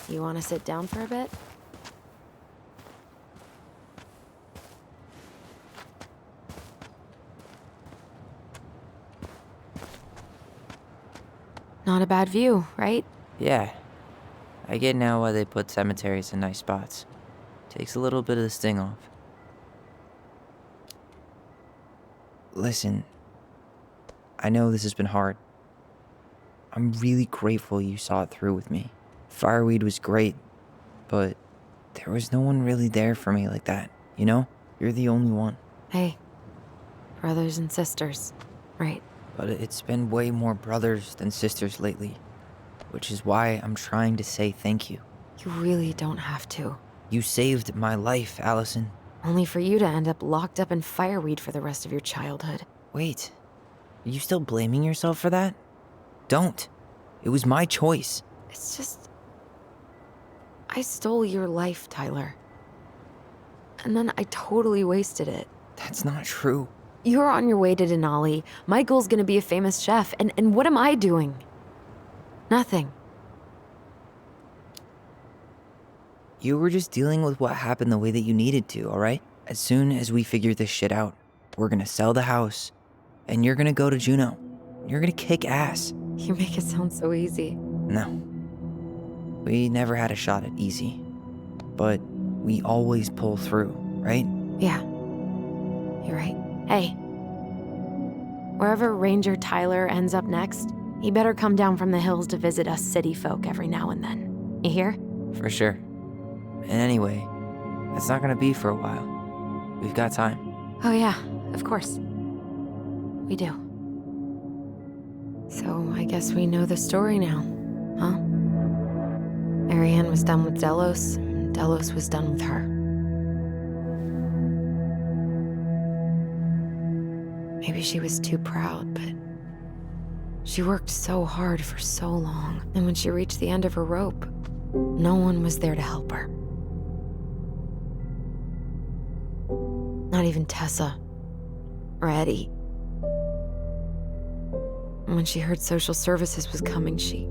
You want to sit down for a bit? Not a bad view, right? Yeah. I get now why they put cemeteries in nice spots. Takes a little bit of the sting off. Listen, I know this has been hard. I'm really grateful you saw it through with me. Fireweed was great, but there was no one really there for me like that, you know? You're the only one. Hey, brothers and sisters, right? But it's been way more brothers than sisters lately, which is why I'm trying to say thank you. You really don't have to. You saved my life, Allison. Only for you to end up locked up in fireweed for the rest of your childhood. Wait, are you still blaming yourself for that? Don't. It was my choice. It's just... I stole your life, Tyler. And then I totally wasted it. That's not true. You're on your way to Denali. Michael's gonna be a famous chef, and what am I doing? Nothing. You were just dealing with what happened the way that you needed to, alright? As soon as we figure this shit out, we're gonna sell the house, and you're gonna go to Juneau. You're gonna kick ass. You make it sound so easy. No. We never had a shot at easy. But we always pull through, right? Yeah. You're right. Hey. Wherever Ranger Tyler ends up next, he better come down from the hills to visit us city folk every now and then. You hear? For sure. And anyway, that's not gonna be for a while. We've got time. Oh yeah, of course. We do. So I guess we know the story now, huh? Marianne was done with Delos, and Delos was done with her. Maybe she was too proud, but she worked so hard for so long, and when she reached the end of her rope, no one was there to help her. Not even Tessa or Eddie. When she heard social services was coming, she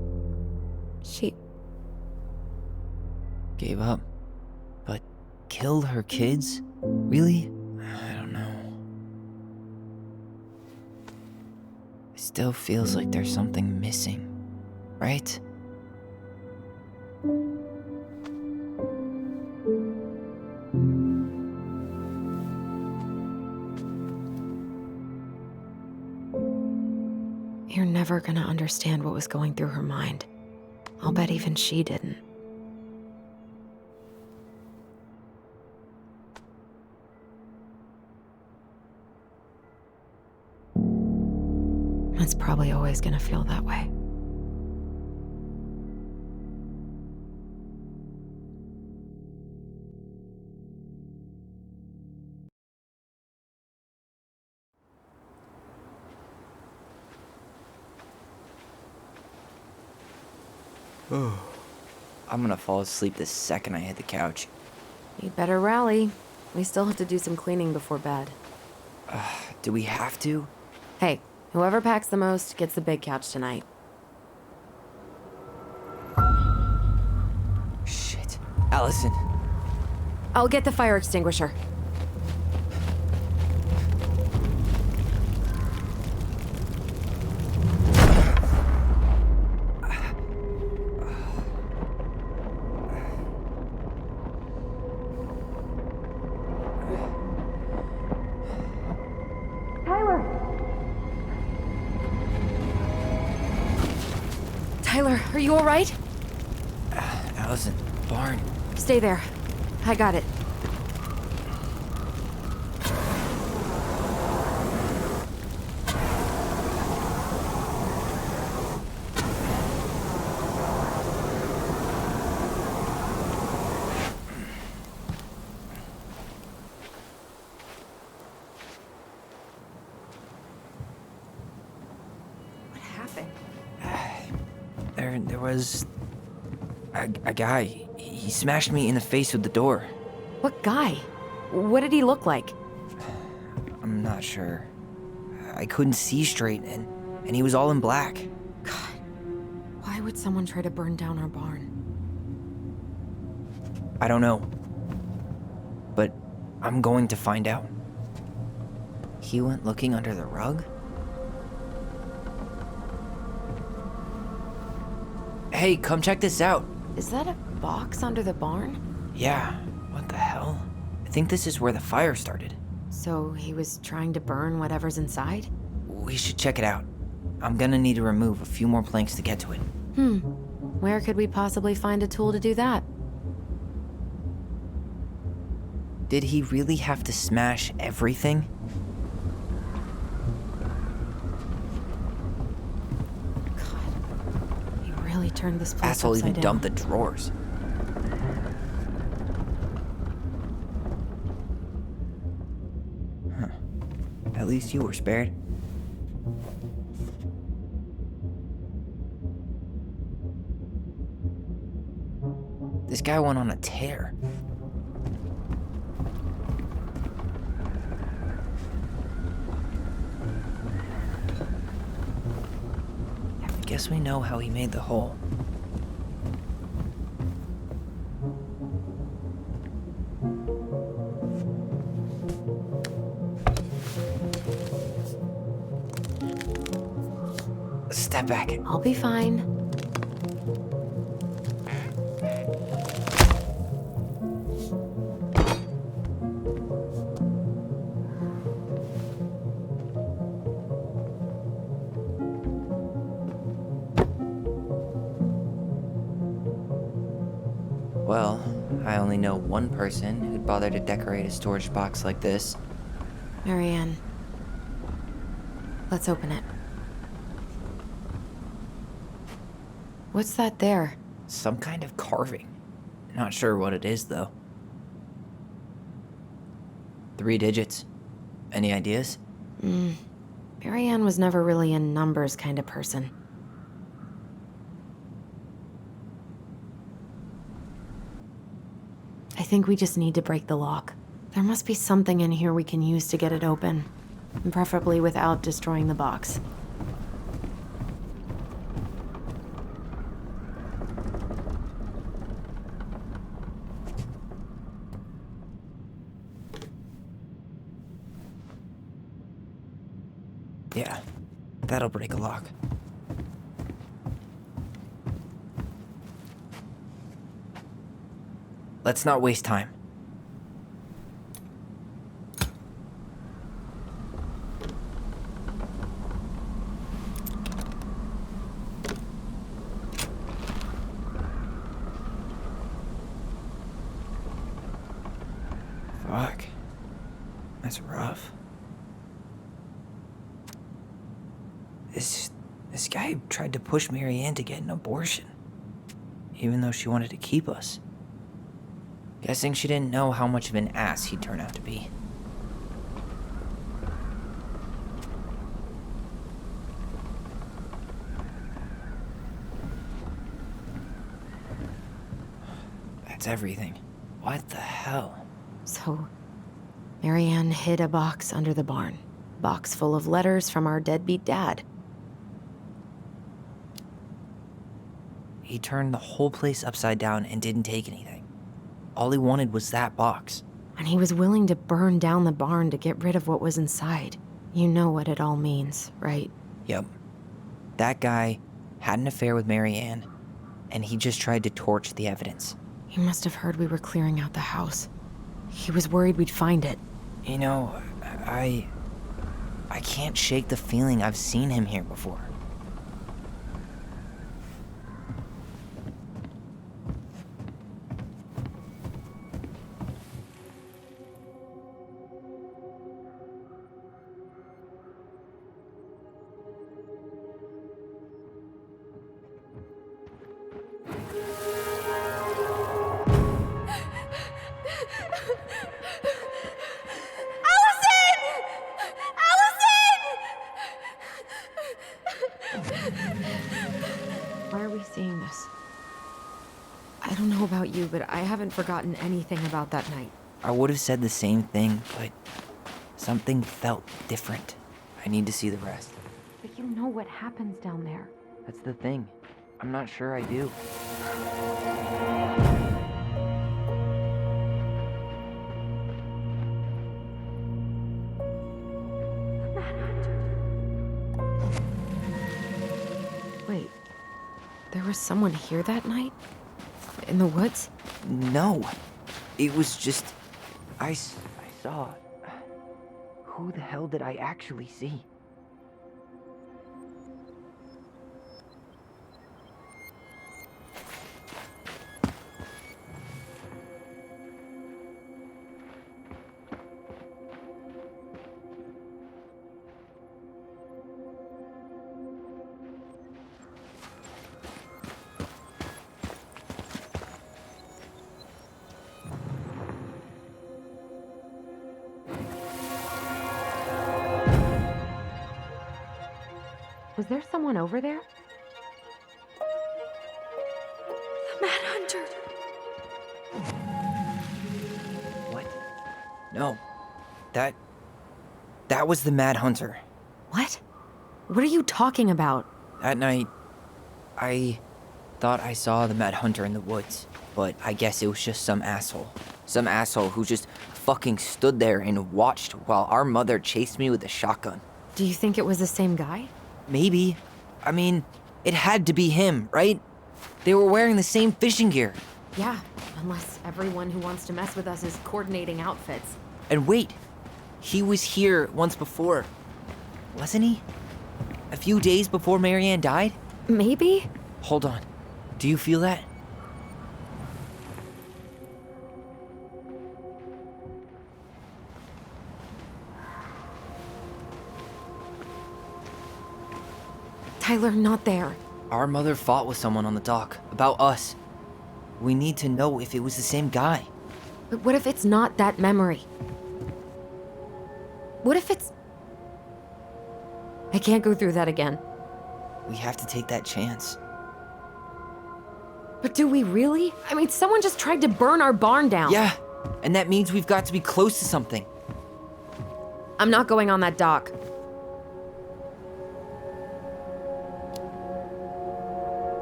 Gave up. But killed her kids? Really? I don't know. It still feels like there's something missing, right? You're never gonna understand what was going through her mind. I'll bet even she didn't. It's probably always gonna feel that way. I'm gonna fall asleep the second I hit the couch. You'd better rally. We still have to do some cleaning before bed. Do we have to? Hey, whoever packs the most gets the big couch tonight. Shit. Allison. I'll get the fire extinguisher. Tyler, are you all right? Allison, barn. Stay there. I got it. What happened? There was a guy. He smashed me in the face with the door. What guy? What did he look like? I'm not sure. I couldn't see straight, and he was all in black. God, why would someone try to burn down our barn? I don't know. But I'm going to find out. He went looking under the rug? Hey, come check this out. Is that a box under the barn? Yeah, what the hell? I think this is where the fire started. So he was trying to burn whatever's inside? We should check it out. I'm gonna need to remove a few more planks to get to it. Where could we possibly find a tool to do that? Did he really have to smash everything? God, he really turned this place Asshole upside even down. dumped the drawers. Huh. At least you were spared. This guy went on a tear. I guess we know how he made the hole. Step back. I'll be fine. Well, I only know one person who'd bother to decorate a storage box like this. Marianne. Let's open it. What's that there? Some kind of carving. Not sure what it is, though. 3 digits. Any ideas? Marianne was never really a numbers kind of person. I think we just need to break the lock. There must be something in here we can use to get it open. And preferably without destroying the box. Yeah, that'll break a lock. Let's not waste time. Fuck. That's rough. This guy tried to push Marianne to get an abortion, even though she wanted to keep us. Guessing she didn't know how much of an ass he'd turn out to be. That's everything. What the hell? So, Marianne hid a box under the barn. Box full of letters from our deadbeat dad. He turned the whole place upside down and didn't take anything. All he wanted was that box. And he was willing to burn down the barn to get rid of what was inside. You know what it all means, right? Yep. That guy had an affair with Marianne, and he just tried to torch the evidence. He must have heard we were clearing out the house. He was worried we'd find it. You know, I can't shake the feeling I've seen him here before. Why are we seeing this? I don't know about you, but I haven't forgotten anything about that night. I would have said the same thing, but something felt different. I need to see the rest. But you know what happens down there. That's the thing. I'm not sure I do. Wait, there was someone here that night? In the woods? No. It was just... I saw... Who the hell did I actually see? Was there someone over there? The Mad Hunter. What? No. That was the Mad Hunter. What? What are you talking about? That night, I thought I saw the Mad Hunter in the woods, but I guess it was just some asshole. Some asshole who just fucking stood there and watched while our mother chased me with a shotgun. Do you think it was the same guy? Maybe. I mean, it had to be him, right? They were wearing the same fishing gear. Yeah, unless everyone who wants to mess with us is coordinating outfits. And wait, he was here once before, wasn't he? A few days before Marianne died? Maybe? Hold on. Do you feel that? Tyler, not there. Our mother fought with someone on the dock about us. We need to know if it was the same guy. But what if it's not that memory? What if it's... I can't go through that again. We have to take that chance. But do we really? I mean, someone just tried to burn our barn down. Yeah, and that means we've got to be close to something. I'm not going on that dock.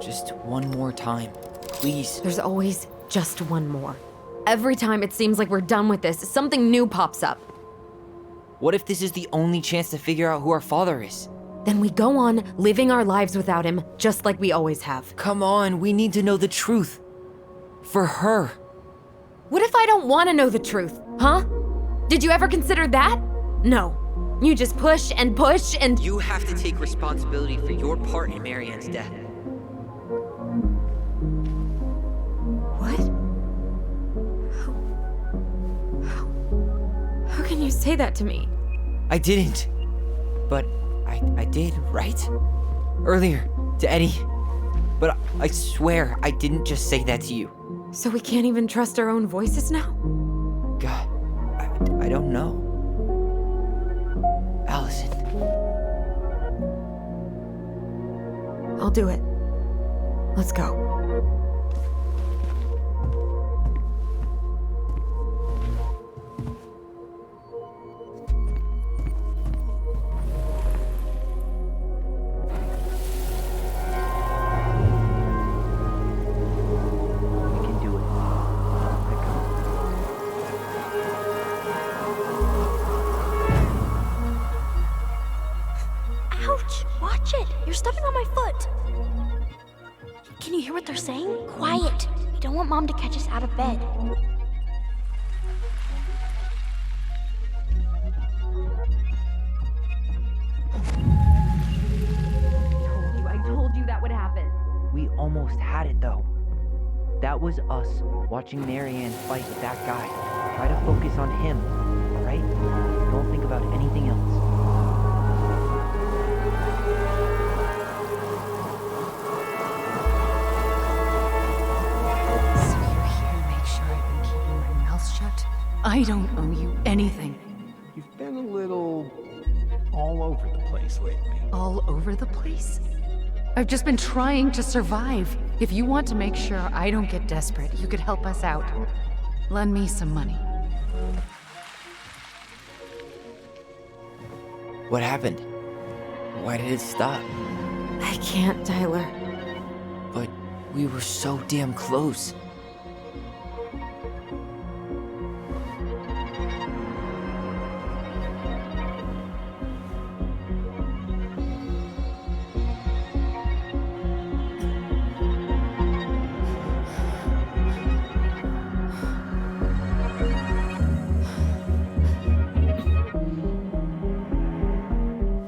Just one more time, please. There's always just one more. Every time it seems like we're done with this, something new pops up. What if this is the only chance to figure out who our father is? Then we go on living our lives without him, just like we always have. Come on, we need to know the truth. For her. What if I don't want to know the truth, huh? Did you ever consider that? No. You just push and push and... You have to take responsibility for your part in Marianne's death. What? How can you say that to me? I didn't. But I did, right? Earlier, to Eddie. But I swear I didn't just say that to you. So we can't even trust our own voices now? God, I don't know. Allison. I'll do it. Let's go. Ouch! Watch it! You're stepping on my foot! Can you hear what they're saying? Quiet! We don't want Mom to catch us out of bed. I told you that would happen. We almost had it, though. That was us watching Marianne fight with that guy. Try to focus on him, alright? Don't think about anything else. So you're here to make sure I've been keeping my mouth shut? I don't owe you anything. You've been a little all over the place lately. All over the place? I've just been trying to survive. If you want to make sure I don't get desperate, you could help us out. Lend me some money. What happened? Why did it stop? I can't, Tyler. But we were so damn close.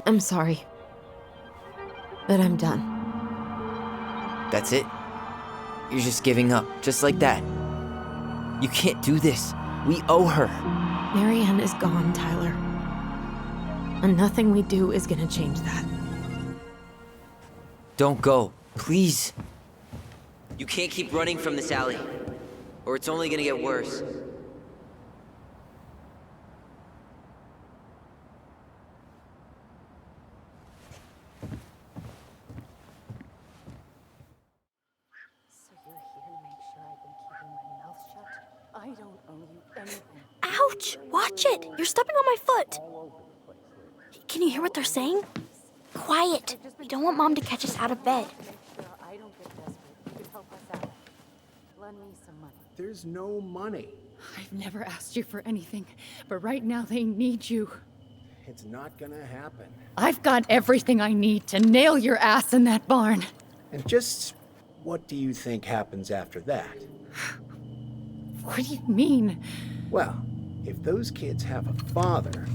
I'm sorry. But I'm done. That's it? You're just giving up, just like that. You can't do this. We owe her. Marianne is gone, Tyler. And nothing we do is gonna change that. Don't go, please. You can't keep running from this alley, or it's only gonna get worse. I don't owe you anything. Ouch! Watch it! You're stepping on my foot! Can you hear what they're saying? Quiet! We don't want Mom to catch us out of bed. I don't get desperate. You could help us out. Lend me some money. There's no money. I've never asked you for anything, but right now they need you. It's not gonna happen. I've got everything I need to nail your ass in that barn. And just what do you think happens after that? What do you mean? Well, if those kids have a father,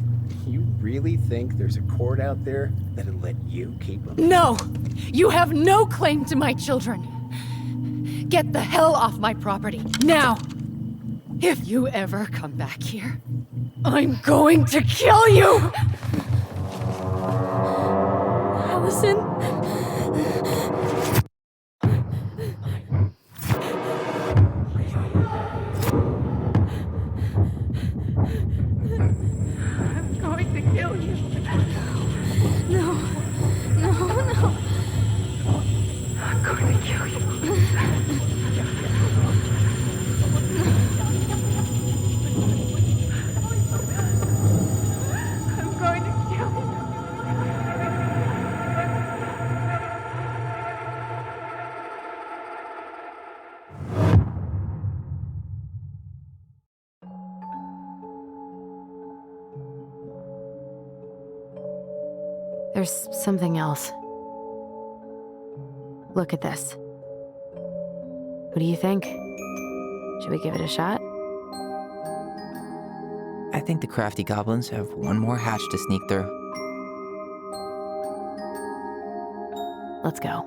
you really think there's a court out there that'll let you keep them? No! You have no claim to my children. Get the hell off my property, now! If you ever come back here, I'm going to kill you! Allison? I'm going to kill you. No. I'm going to kill you. I'm going to kill you. There's something else. Look at this. What do you think? Should we give it a shot? I think the crafty goblins have one more hatch to sneak through. Let's go.